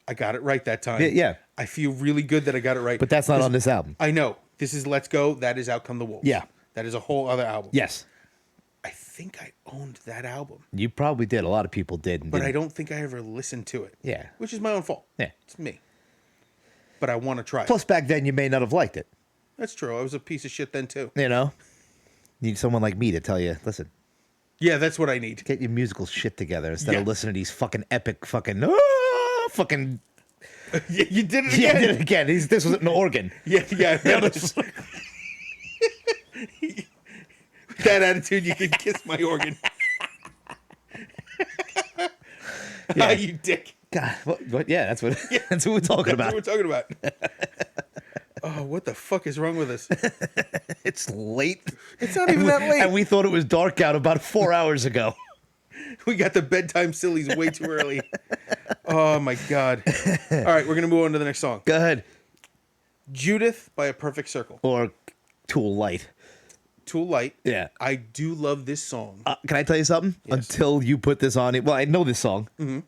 I got it right that time. Yeah. I feel really good that I got it right. But that's not on this album. I know. This is Let's Go. That is Out Come the Wolves. Yeah. That is a whole other album. Yes. I think I owned that album, You probably did. A lot of people did. And but I didn't. don't think I ever listened to it. Yeah. Which is my own fault. Yeah. It's me. But I want to try it. Plus, back then, you may not have liked it. That's true. I was a piece of shit then, too. You know? Need someone like me to tell you, listen, Yeah, that's what I need. get your musical shit together instead Yeah. of listening to these fucking epic fucking... fucking... Yeah, you did it Yeah, again. I did it again. This was an organ. Yeah. That attitude, you can kiss my organ. Yeah. You dick. God, what? Yeah, that's what. That's what we're talking That's about. what we're talking about. Oh, what the fuck is wrong with us? It's late. It's not even that late. And we thought it was dark out about 4 hours ago. We got the bedtime sillies way too early. Oh my god. All right, we're gonna move on to the next song. Go ahead. Judith by A Perfect Circle. Or Tool Light. Tool Light. Yeah. I do love this song. Can I tell you something? Yes. Until you put this on it. Well, I know this song. Mm-hmm.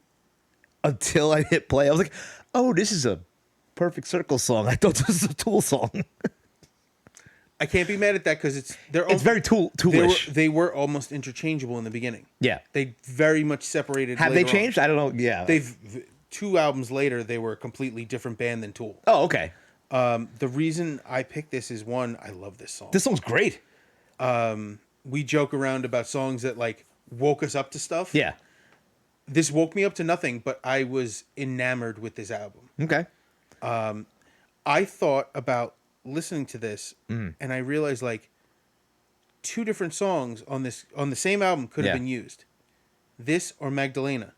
Until I hit play, I was like, "Oh, this is a Perfect Circle song." I thought this was a Tool song. I can't be mad at that because it's Very Toolish. they were almost interchangeable in the beginning. Yeah. They very much separated. Have they later on. changed? I don't know. Yeah. They've 2 albums later they were a completely different band than Tool. Oh, okay. The reason I picked this is one, I love this song. This song's great. We joke around about songs that like woke us up to stuff. Yeah. This woke me up to nothing, but I was enamored with this album. Okay. I thought about listening to this Mm. and I realized like 2 different songs on the same album could have Yeah. been used. This or Magdalena.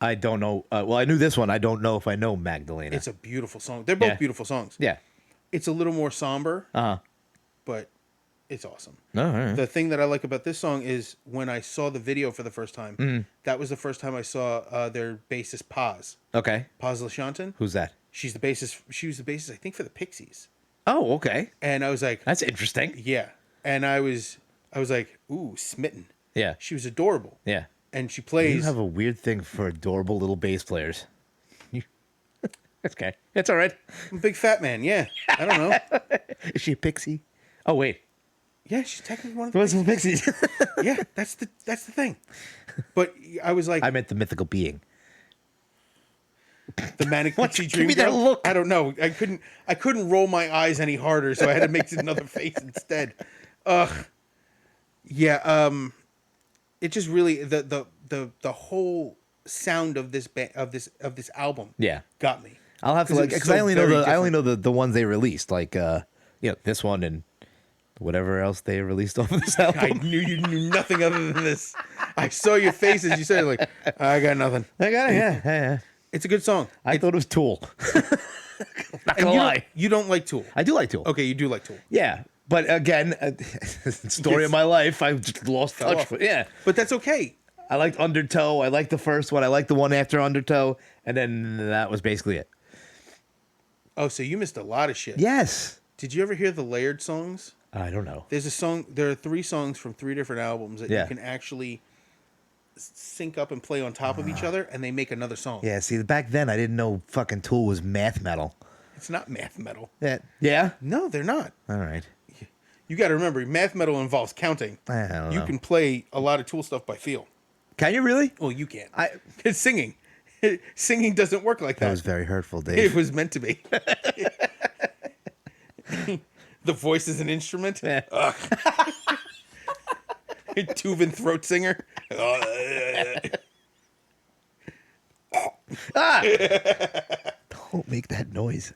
I don't know. Well, I knew this one. I don't know if I know Magdalena. It's a beautiful song. They're both Yeah. beautiful songs. Yeah. It's a little more somber, Uh-huh. but it's awesome. No, all right. The thing that I like about this song is when I saw the video for the first time, Mm. that was the first time I saw their bassist Paz Okay. LaChanton. Who's that? She's the bassist. She was the bassist, I think, for the Pixies. Oh, okay. And I was like, That's interesting. yeah. And I was like, ooh, smitten. Yeah. She was adorable. Yeah. And she You plays. have a weird thing for adorable little bass players. That's okay. It's all right. I'm a big fat man. Yeah. I don't know. Is she a pixie? Oh, wait. Yeah, she's technically one of the. What's a pixie? Yeah, that's the thing. But I was like, I meant the mythical being. the manic pixie Give dream me that girl? look. I don't know. I couldn't roll my eyes any harder, so I had to make another face instead. Ugh. Yeah. It just really the whole sound of this album. Yeah. Got me. I'll have to 'Cause it like was because so I only know very the I only know the ones they released, like this one and whatever else they released off of this I album. knew you knew nothing other than this. I saw your face as you said it, like, I got nothing. I got it, yeah. It's a good song. I thought it was Tool. Not And gonna you lie. don't, you don't like Tool. I do like Tool. Okay, you do like Tool. Yeah, but again, story of my life. I just lost Fell touch off. with. Yeah, But that's okay. I liked Undertow. I liked the first one. I liked the one after Undertow, and then that was basically it. Oh, so you missed a lot of shit. Yes. Did you ever hear the layered songs? I don't know. There's a song. There are 3 songs from 3 different albums that Yeah. you can actually sync up and play on top of each other, and they make another song. Yeah, see, back then I didn't know fucking Tool was math metal. It's not math metal. Yeah. No, they're not. All right. You got to remember, math metal involves counting. I don't You know. can play a lot of Tool stuff by feel. Can you really? Well, you can't. I. It's singing. Singing doesn't work like that. That was very hurtful, It Dave. was meant to be. The voice is an instrument. Yeah. Ugh. Tuvan throat singer. Don't make that noise.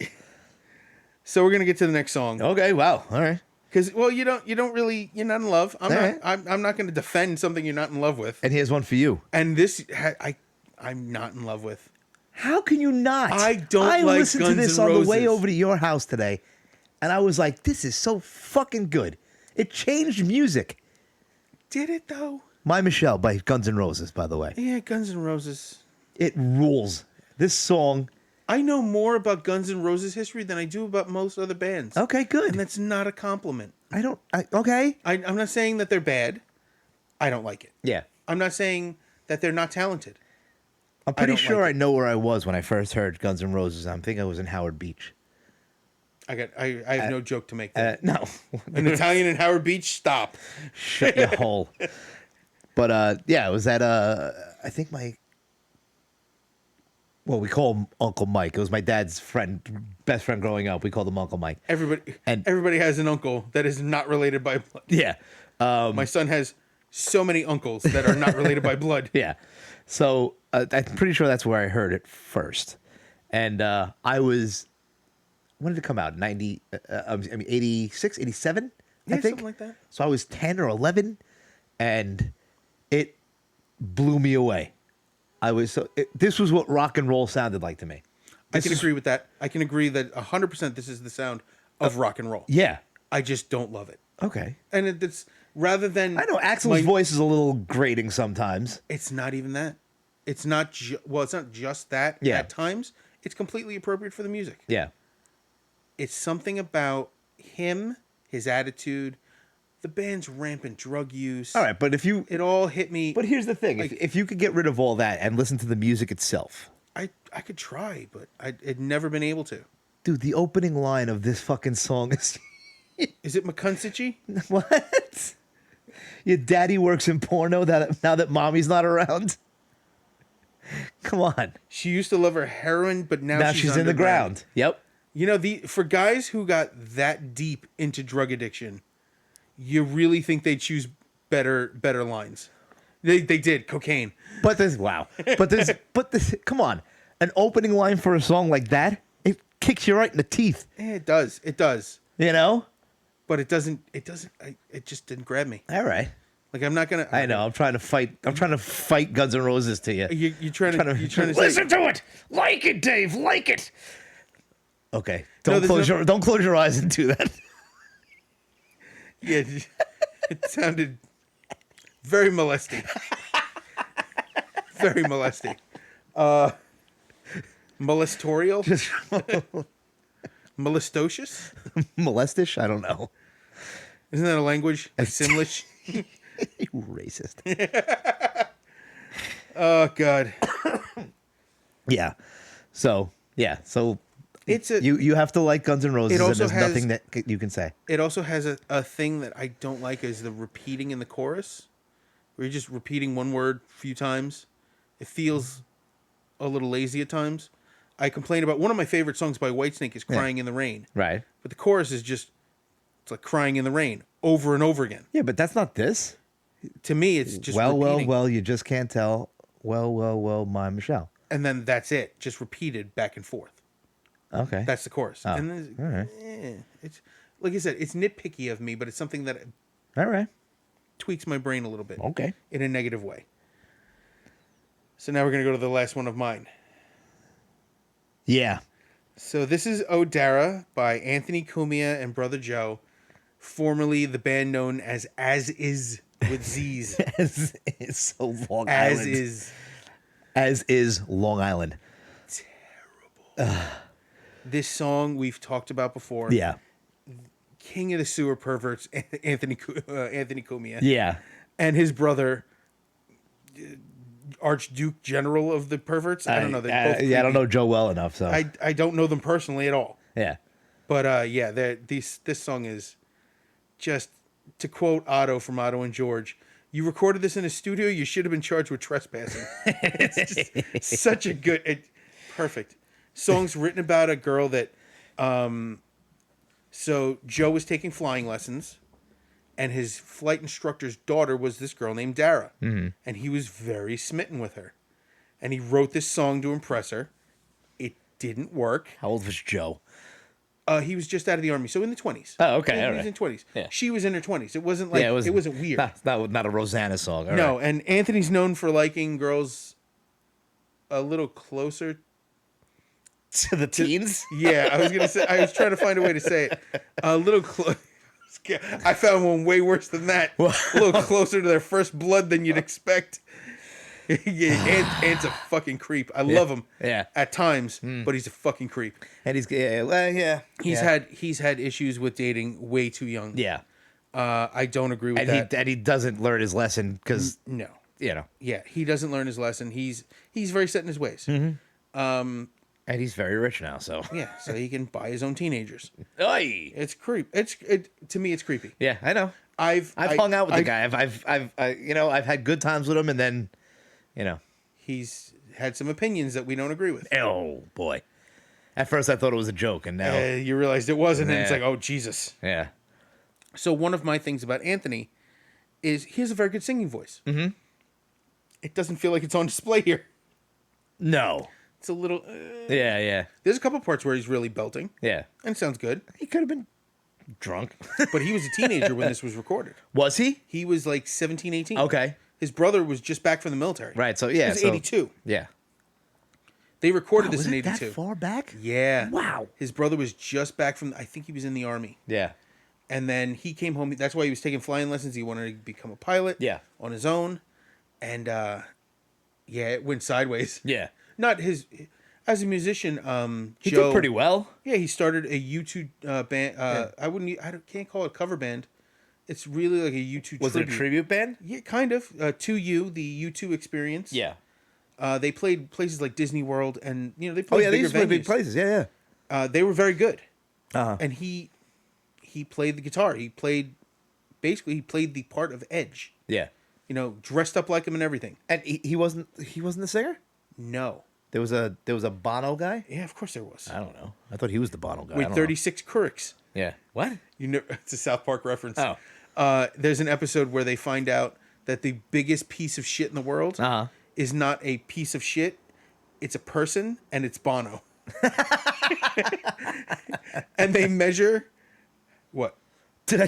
So we're gonna get to the next song Okay. Wow. All right. because you're not in love. I'm All not. right. I'm not gonna defend something you're not in love with. And here's one for you. And this I'm not in love with. How can you not? I don't I like listened to Guns this N' on the way Roses. over to your house today, and I was like, this is so fucking good. It changed music. Did it though? My Michelle by Guns N' Roses, by the way. Yeah, Guns N' Roses. It rules. This song. I know more about Guns N' Roses history than I do about most other bands. Okay, good. And that's not a compliment. Okay. I'm not saying that they're bad. I don't like it. Yeah. I'm not saying that they're not talented. I'm pretty don't sure like I it. know where I was when I first heard Guns N' Roses. I think I was in Howard Beach. I have no joke to make there. No. An Italian in Howard Beach, stop. Shut your hole. But yeah, it was at I think we call him Uncle Mike. It was my dad's best friend growing up. We called him Uncle Mike. Everybody has an uncle that is not related by blood. Yeah. My son has so many uncles that are not related by blood. Yeah. So I'm pretty sure that's where I heard it first. And I was, when did it come out? 86, 87? Yeah, I think. something like that. So I was 10 or 11, and it blew me away. This was what rock and roll sounded like to me. I can agree with that. I can agree that 100% this is the sound of rock and roll. Yeah. I just don't love it. Okay. And it's rather than I know Axl's voice is a little grating sometimes. It's not even that. It's not it's not just that. Yeah. At times, it's completely appropriate for the music. Yeah. It's something about him, his attitude, the band's rampant drug use. All right, but It all hit me. But here's the thing: if you could get rid of all that and listen to the music itself, I could try, but I'd never been able to. dude, the opening line of this fucking song is Is it McCunsichi? what? Your daddy works in porno now that mommy's not around. Come on, She used to love her heroin, but now she's in the ground. Yep. You know, for guys who got that deep into drug addiction, you really think they choose better lines. They did cocaine. But this come on, an opening line for a song like that, it kicks you right in the teeth. It does. You know. But it doesn't. It just didn't grab me. All right. Like I'm not gonna. I know. I'm trying to fight Guns N' Roses to you. You're trying to say, listen to it. Like it, Dave. Like it. Okay. No, Don't close your eyes and do that. Yeah, it sounded very molesting. Very molesting. Molestorial? Molestocious? Molestish? I don't know. Isn't that a language? Like Simlish? You racist. Oh, God. Yeah. So It's you have to like Guns N' Roses, It and also there's nothing that you can say. It also has a thing that I don't like is the repeating in the chorus, where you're just repeating one word a few times. It feels a little lazy at times. I complain about one of my favorite songs by Whitesnake is "Crying in the Rain," Right. but the chorus is just it's like crying in the rain over and over again. Yeah, but that's not this. To me, it's just well, repeating. you just can't tell. Well, my Michelle. And then that's it, just repeated back and forth. Okay. That's the chorus. Oh, And then, all right. it's like I said, it's nitpicky of me, but it's something that All right. tweaks my brain a little bit. Okay. In a negative way. So now we're gonna go to the last one of mine. Yeah. So this is O'Dara by Anthony Cumia and Brother Joe, formerly the band known as Is with Z's. It's so Long As Island. Is. As is Long Island. Terrible. This song we've talked about before. Yeah. King of the Sewer Perverts, Anthony Cumia. Yeah. And his brother, Archduke General of the Perverts. I don't know. They're both I don't know Joe well enough, so I don't know them personally at all. yeah. But yeah, this song is just, to quote Otto from Otto and George, you recorded this in a studio, you should have been charged with trespassing. It's just such a good, perfect. Song's written about a girl that, so Joe was taking flying lessons, and his flight instructor's daughter was this girl named Dara. Mm-hmm. And he was very smitten with her. And he wrote this song to impress her. It didn't work. How old was Joe? He was just out of the army, so in the 20s. Oh, okay, He all was right. in 20s. Yeah. She was in her 20s. It wasn't like it wasn't weird. Not a Rosanna song. All No, right. and Anthony's known for liking girls a little closer To the teens? Yeah, I was gonna say. I was trying to find a way to say it. A little close. I found one way worse than that. A little closer to their first blood than you'd expect. Yeah, Ant's a fucking creep. I love him. Yeah. At times, but he's a fucking creep. And he's yeah. He's had issues with dating way too young. Yeah. I don't agree with And that. he doesn't learn his lesson because No. you know. Yeah, he doesn't learn his lesson. He's very set in his ways. And he's very rich now, so. Yeah, so he can buy his own teenagers. Oy. It's creep. To me, it's creepy. Yeah, I know. I've hung out with the guy. I've had good times with him, and then, you know. He's had some opinions that we don't agree with. Oh boy. At first, I thought it was a joke, and now. You realized it wasn't, and it's Yeah. like, oh Jesus. Yeah. So one of my things about Anthony is he has a very good singing voice. Mm-hmm. It doesn't feel like it's on display here. No. It's a little. Yeah. There's a couple parts where he's really belting, Yeah. and it sounds good. He could have been drunk. But he was a teenager when this was recorded. Was he? He was like 17, 18. Okay. His brother was just back from the military. Right. So yeah. He was so, 82. Yeah. They recorded Was this in it 82. that far back? Yeah. Wow. His brother was just back from. I think he was in the army. Yeah. And then he came home. That's why he was taking flying lessons. He wanted to become a pilot. Yeah. On his own, and yeah, it went sideways. Yeah. Not his. As a musician, He Joe, did pretty well. Yeah, he started a YouTube band. Can't call it a cover band. It's really like a YouTube. Was it a tribute band? Yeah, kind of. To You, the U2 Experience. Yeah. They played places like Disney World, and they Oh played yeah, bigger these were big venues. places. Yeah. They were very good, Uh-huh. and he played the guitar. He played the part of Edge. Yeah. Dressed up like him and everything. And he wasn't the singer? No. There was a Bono guy? Yeah, of course there was. I don't know. I thought he was the Bono guy. I With don't know. 36 Curricks. Yeah. What? It's a South Park reference. Oh. There's an episode where they find out that the biggest piece of shit in the world Uh-huh. is not a piece of shit. It's a person, and it's Bono. And they measure what? Did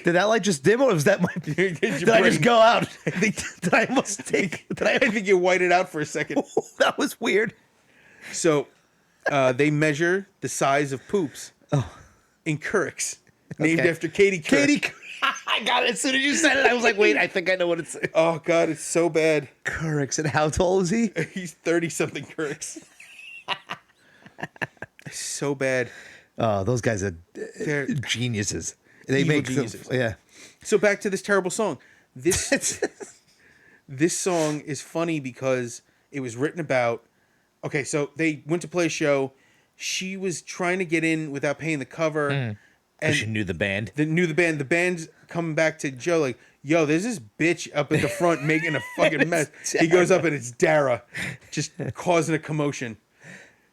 that light just dim, or was that my? Did I just go out? Did I almost take? I think you whited out for a second. That was weird. So, they measure the size of poops in Curricks, named Okay. after Katie Couric. Katie, I got it as soon as you said it. I was like, wait, I think I know what it's. Oh God, it's so bad. Curricks, and how tall is he? He's 30-something Curricks. So bad. Oh, those guys are They're geniuses. They evil make geniuses. yeah. So back to this terrible song. This song is funny because it was written about. Okay, so they went to play a show. She was trying to get in without paying the cover, and She knew the band. knew the band. The band's coming back to Joe like, "Yo, there's this bitch up at the front making a fucking mess." He goes up and it's Dara, just causing a commotion.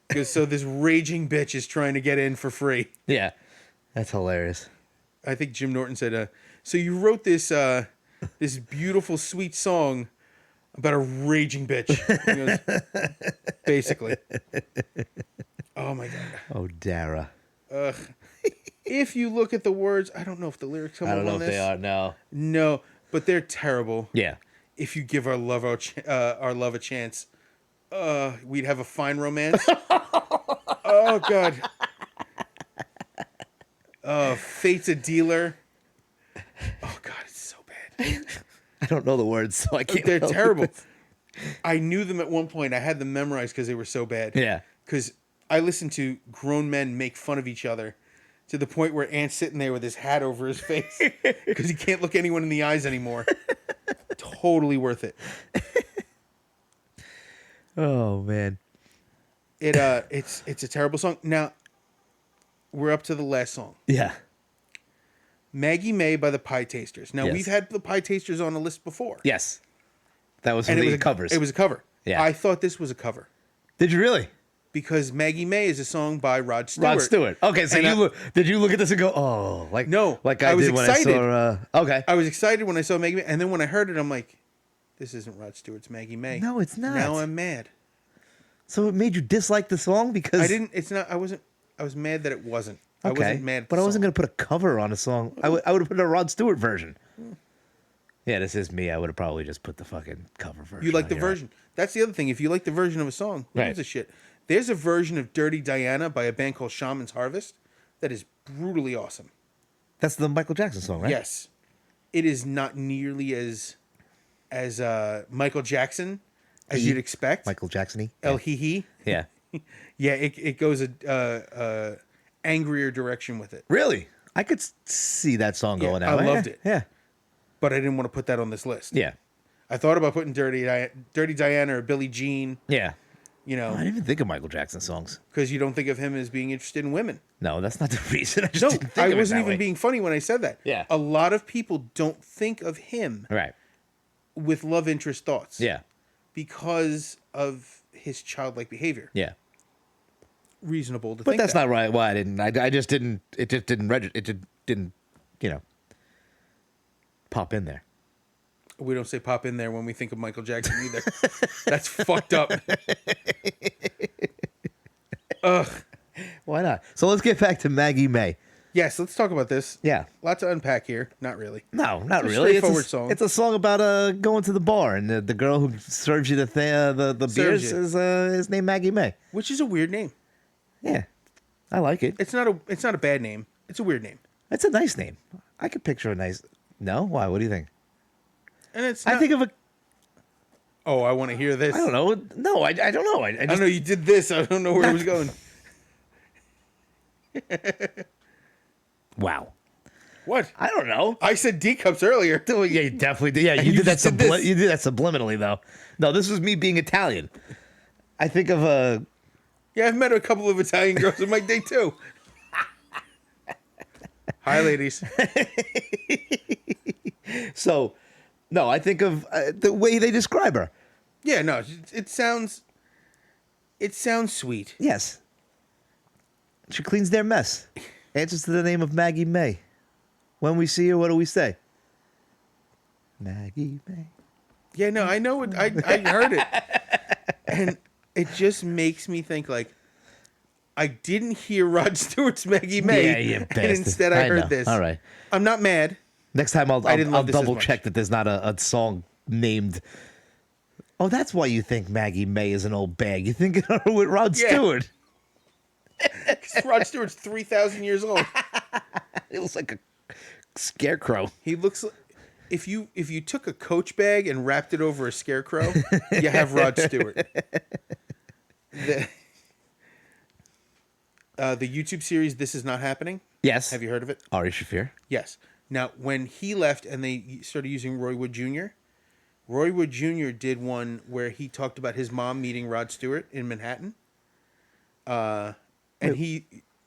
Because so this raging bitch is trying to get in for free. Yeah, that's hilarious. I think Jim Norton said, "So you wrote this this beautiful, sweet song about a raging bitch." He goes, basically. Oh my God. Oh, Dara. If you look at the words, I don't know if the lyrics come I up don't know on if this. they are. No. No, but they're terrible. Yeah. If you give our love a chance, we'd have a fine romance. Oh God. Fate's a dealer. Oh God, it's so bad. I don't know the words, so I can't. They're help terrible. it. I knew them at one point. I had them memorized because they were so bad. Yeah. Because I listened to grown men make fun of each other to the point where Ant's sitting there with his hat over his face because he can't look anyone in the eyes anymore. Totally worth it. Oh man. It's a terrible song. Now, we're up to the last song. Yeah. Maggie May by the Pie Tasters. Now, Yes. we've had the Pie Tasters on a list before. Yes. That was one And of it the was covers. It was a cover. Yeah. I thought this was a cover Did you really? because Maggie May is a song by Rod Stewart. Rod Stewart. Okay, so And did you look at this and go, oh, like No, like I, I was did when excited. I saw. Okay. I was excited when I saw Maggie May, and then when I heard it, I'm like, this isn't Rod Stewart's Maggie May. No, it's not. Now I'm mad. So it made you dislike the song because I didn't. It's not. I wasn't. I was mad that it wasn't. I Okay, wasn't mad. At but the I wasn't song. going to put a cover on a song. I would have put a Rod Stewart version. Yeah, this is me. I would have probably just put the fucking cover version. You like on the here. version. That's the other thing. If you like the version of a song, who Right. gives a shit? There's a version of Dirty Diana by a band called Shaman's Harvest that is brutally awesome. That's the Michael Jackson song, right? Yes. It is not nearly as Michael Jackson as you'd expect. Michael Jackson-y. El Hee Hee. Yeah. Yeah, it goes a angrier direction with it. Really? I could see that song Yeah, going I out. loved it. Yeah. But I didn't want to put that on this list. Yeah. I thought about putting Dirty Diana or Billie Jean, Yeah. you I know, didn't even think of Michael Jackson songs. because you don't think of him as being interested in women. No, that's not the reason. I just No, didn't think I of it wasn't that even way. being funny when I said that. Yeah. A lot of people don't think of him Right. with love interest thoughts. Yeah. Because of his childlike behavior. Yeah. Reasonable to But think that's that. not right. Why I didn't. I just didn't. It just didn't register. It just didn't. You know. Pop in there. We don't say pop in there when we think of Michael Jackson either. That's fucked up. Ugh. Why not? So let's get back to Maggie May. Yes, let's talk about this. Yeah. Lots to unpack here. Not really. No, not It's a really. straightforward song. It's a song about going to the bar, and the girl who serves you the beers you. is named Maggie May. Which is a weird name. Yeah, I like it. It's not a bad name. It's a weird name. It's a nice name. I could picture a nice. No, why? What do you think? And it's I not, think of a. oh, I want to hear this. I don't know. No, I don't know. I I just, know you did this. I don't know where it was going. wow. What? I don't know. I said D cups earlier. Oh, yeah, you definitely did. Yeah, you you did that. just did this. You did that subliminally, though. No, this was me being Italian. I think of a. Yeah, I've met a couple of Italian girls on my day too. Hi, ladies. So, no, I think of the way they describe her. Yeah, no, it sounds sweet. Yes. She cleans their mess. Answers to the name of Maggie May. When we see her, what do we say? Maggie May. Yeah, no, I know it. I heard it, and it just makes me think like I didn't hear Rod Stewart's Maggie May, Yeah, you and bastard. instead I heard know. this. All right. I'm not mad. Next time I'll I didn't love this as double much. check that there's not a song named. Oh, that's why you think Maggie May is an old bag. You think of her with Rod Yeah. Stewart. 'Cause Rod Stewart's 3,000 years old. It looks like a scarecrow. He looks like if you took a Coach bag and wrapped it over a scarecrow, you have Rod Stewart. The YouTube series This Is Not Happening. Yes. Have you heard of it? Ari Shafir? Yes. Now, when he left and they started using Roy Wood Jr., Roy Wood Jr. did one where he talked about his mom meeting Rod Stewart in Manhattan. And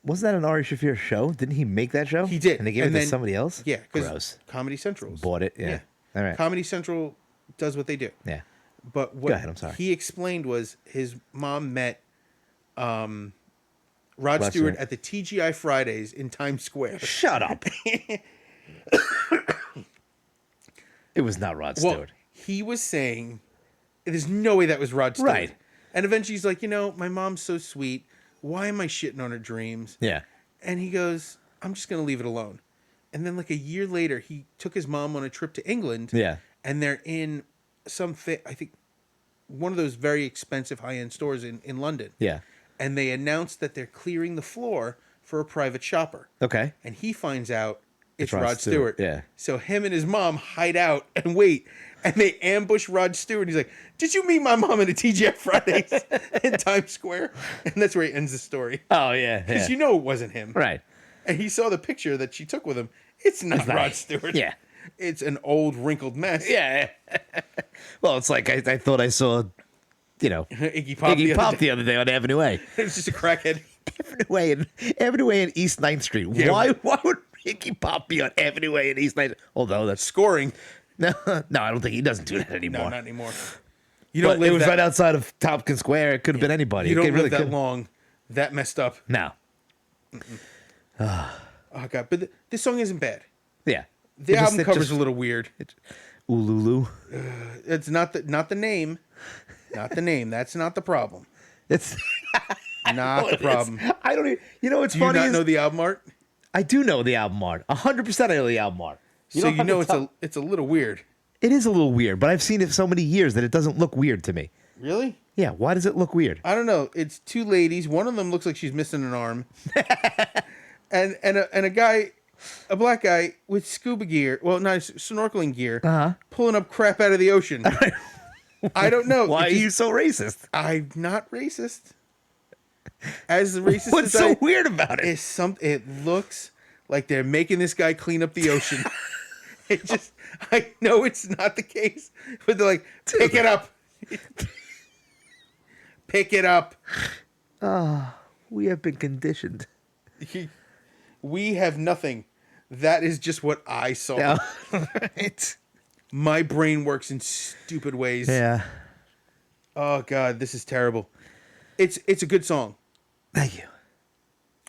Wasn't that an Ari Shafir show? Didn't he make that show? he did. And they gave it to somebody else? Yeah, because Gross. Comedy Central Bought it? Yeah. All right. Comedy Central does what they do. Yeah. But what Go ahead, I'm sorry. he explained was his mom met Rod Stewart Stewart. at the TGI Fridays in Times Square. Shut up. It was not Rod Well, Stewart. he was saying, there's no way that was Rod Stewart. Right. And eventually he's like, my mom's so sweet. Why am I shitting on her dreams? Yeah. And he goes, I'm just going to leave it alone. And then like a year later, he took his mom on a trip to England. Yeah. And they're in I think one of those very expensive high-end stores in London. Yeah. And they announced that they're clearing the floor for a private shopper. Okay. And he finds out it's Rod Rod Stewart, Stewart. yeah. So him and his mom hide out and wait. And they ambush Rod Stewart. He's like, did you meet my mom at a TGI Fridays in Times Square? And that's where he ends the story. Oh, yeah. Because Yeah. you know it wasn't him. Right. And he saw the picture that she took with him. It's not not- Rod Stewart. Yeah. It's an old, wrinkled mess. Yeah. Well, it's like I thought I saw, Iggy Pop. Iggy Pop the other day on Avenue A. It's just a crackhead. Avenue A and East 9th Street. Yeah. Why would Iggy Pop be on Avenue A and East 9th? Although that's Scoring. no, I don't think he doesn't do that anymore. No, not anymore. You But don't live it was that, right outside of Tompkins Square. It could have been anybody. You It don't really live that could- long. That messed up. No. Oh, God. But this song isn't bad. Yeah. The album cover's a little weird. Ululu. It's not the name. Not the name. That's not the problem. It's Not the problem. I don't even. What's Do you funny not is know the album art? I do know the album art. 100% I know the album art. So you know it's a little weird. It is a little weird, but I've seen it so many years that it doesn't look weird to me. Really? Yeah, why does it look weird? I don't know. It's two ladies. One of them looks like she's missing an arm, and a guy, a black guy with scuba gear. Well, not snorkeling gear, pulling up crap out of the ocean. I don't know. Why are you so racist? I'm not racist. As racist What's as so weird about it? It looks like they're making this guy clean up the ocean. I know it's not the case, but they're like, pick it up. Pick it up. We have been conditioned. We have nothing. That is just what I saw. Yeah. Right. My brain works in stupid ways. Yeah. Oh God, this is terrible. It's a good song. Thank you.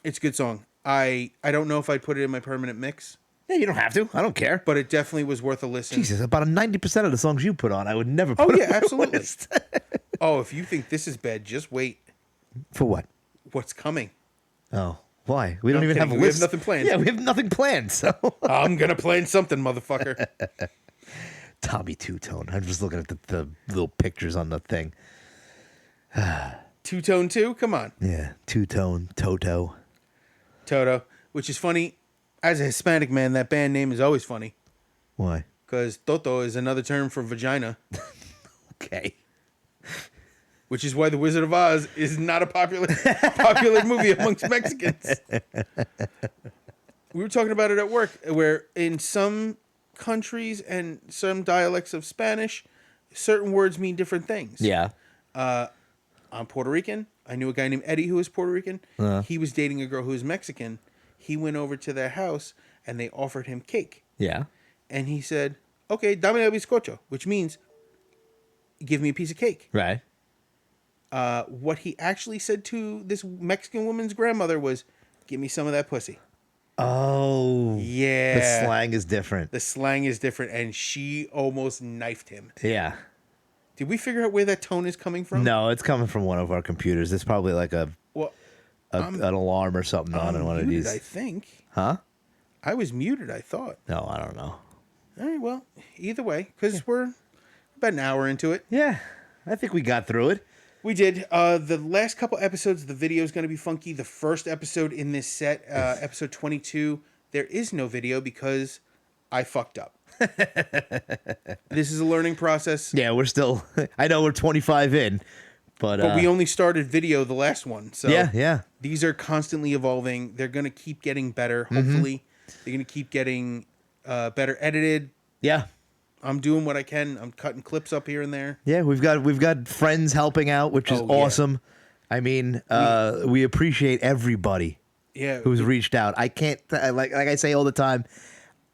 It's a good song. I don't know if I'd put it in my permanent mix, Yeah, you don't have to. I don't care. but it definitely was worth a listen. Jesus, about 90% of the songs you put on, I would never put Oh on yeah, my absolutely. list. Oh, if you think this is bad, just wait. For what? What's coming? Oh, why? We don't I'm even have a kidding. We have list. nothing planned. Yeah, we have nothing planned. So I'm gonna plan something, motherfucker. Tommy Two Tone. I'm just looking at the little pictures on the thing. Two-Tone 2? Come on. Yeah, Two Tone, Toto. Toto. Which is funny. As a Hispanic man, that band name is always funny. Why? Because Toto is another term for vagina. Okay. Which is why The Wizard of Oz is not a popular movie amongst Mexicans. We were talking about it at work, where in some countries and some dialects of Spanish, certain words mean different things. Yeah. I'm Puerto Rican. I knew a guy named Eddie who was Puerto Rican. He was dating a girl who was Mexican. He went over to their house and they offered him cake. Yeah. And he said, okay, dame el bizcocho, which means give me a piece of cake. Right. What he actually said to this Mexican woman's grandmother was, give me some of that pussy. Oh. Yeah. The slang is different. The slang is different, and she almost knifed him. Yeah. Did we figure out where that tone is coming from? No, it's coming from one of our computers. It's probably like an alarm or something on one of muted, these. I think. Huh? I was muted, I thought. No, I don't know. All right, well, either way, because we're about an hour into it. Yeah, I think we got through it. We did. The last couple episodes, the video is going to be funky. The first episode in this set, episode 22, there is no video because I fucked up. This is a learning process. Yeah, we're still. I know we're 25 in, but we only started video the last one. So yeah. these are constantly evolving. They're going to keep getting better, hopefully. They're going to keep getting better edited. Yeah. I'm doing what I can. I'm cutting clips up here and there. Yeah, we've got friends helping out, which is awesome. I mean, we appreciate everybody who's reached out. I can't like I say all the time,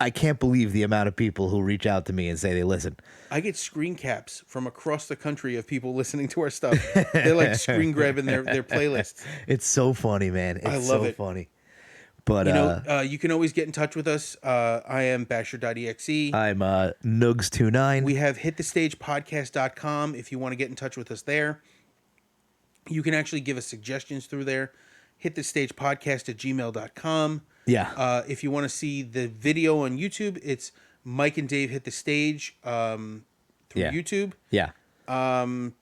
I can't believe the amount of people who reach out to me and say they listen. I get screen caps from across the country of people listening to our stuff. They're like screen grabbing their playlists. It's so funny, man. I It's love so it. funny. But you can always get in touch with us. I am Basher.exe. I'm Nugs29. We have hitthestagepodcast.com if you want to get in touch with us there. You can actually give us suggestions through there. Hitthestagepodcast@gmail.com. Yeah. If you want to see the video on YouTube, it's Mike and Dave Hit the Stage through YouTube. Yeah. I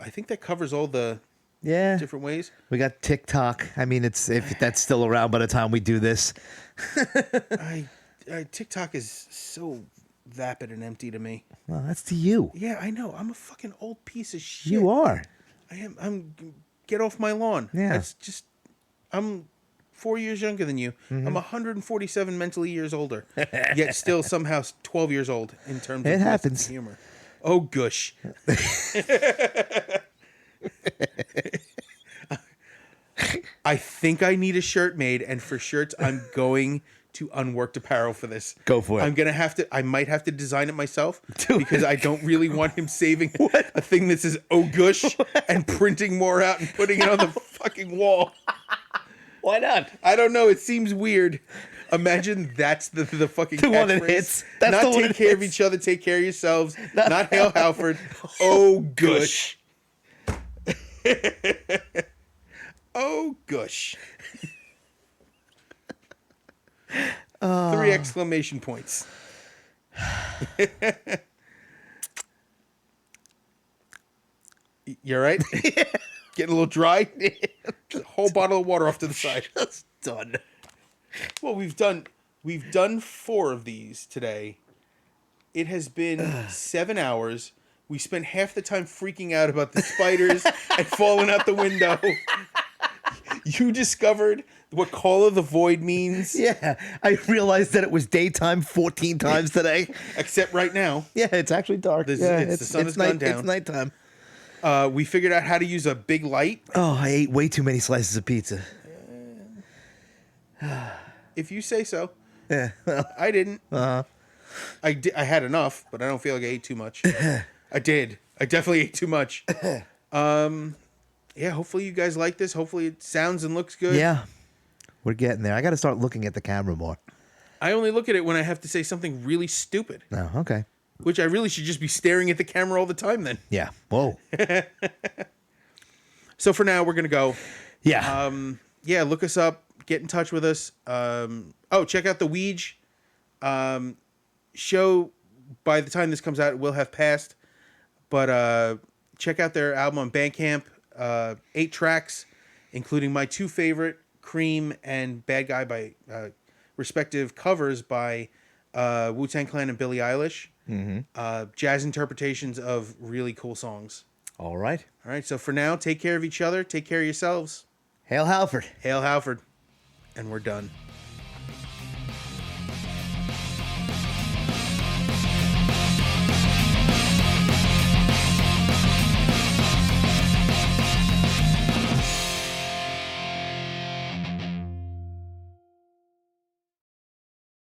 think that covers all the different ways. We got TikTok. I mean, if that's still around by the time we do this. TikTok is so vapid and empty to me. Well, that's to you. Yeah, I know. I'm a fucking old piece of shit. You are. I am. Get off my lawn. Yeah. That's just. I'm 4 years younger than you. I'm 147 mentally years older, yet still somehow 12 years old in terms of my sense of humor. Oh, gush. I think I need a shirt made, and for shirts, I'm going to Unworked Apparel for this. Go for it. I might have to design it myself because I don't really want him saving a thing that says "Oh Gush" and printing more out and putting it on the fucking wall. Why not? I don't know. It seems weird. Imagine that's the fucking The one that catchphrase. hits. That's not the one take that care of hits. each other, take care of yourselves. Not Hail Halford. Oh Gush. Oh Gush. 3 exclamation points. You all right? Getting a little dry? Just a whole bottle of water off to the side. That's done. Well, we've done 4 of these today. It has been 7 hours. We spent half the time freaking out about the spiders and falling out the window. You discovered what Call of the Void means. Yeah, I realized that it was daytime 14 times today. Except right now. Yeah, it's actually dark. The sun has gone down. It's nighttime. We figured out how to use a big light. Oh, I ate way too many slices of pizza. If you say so. Yeah. I didn't. I had enough, but I don't feel like I ate too much. I did. I definitely ate too much. Yeah, hopefully you guys like this. Hopefully it sounds and looks good. Yeah, we're getting there. I got to start looking at the camera more. I only look at it when I have to say something really stupid. Oh, okay. Which I really should just be staring at the camera all the time then. Yeah. Whoa. So for now, we're going to go. Yeah. Yeah, look us up. Get in touch with us. Check out the Ouija show. By the time this comes out, it will have passed. But check out their album on Bandcamp. 8 tracks, including my 2 favorite, Cream and Bad Guy, by respective covers by Wu-Tang Clan and Billie Eilish. Mm-hmm. Jazz interpretations of really cool songs. All right. All right, so for now, take care of each other. Take care of yourselves. Hail Halford. Hail Halford. And we're done.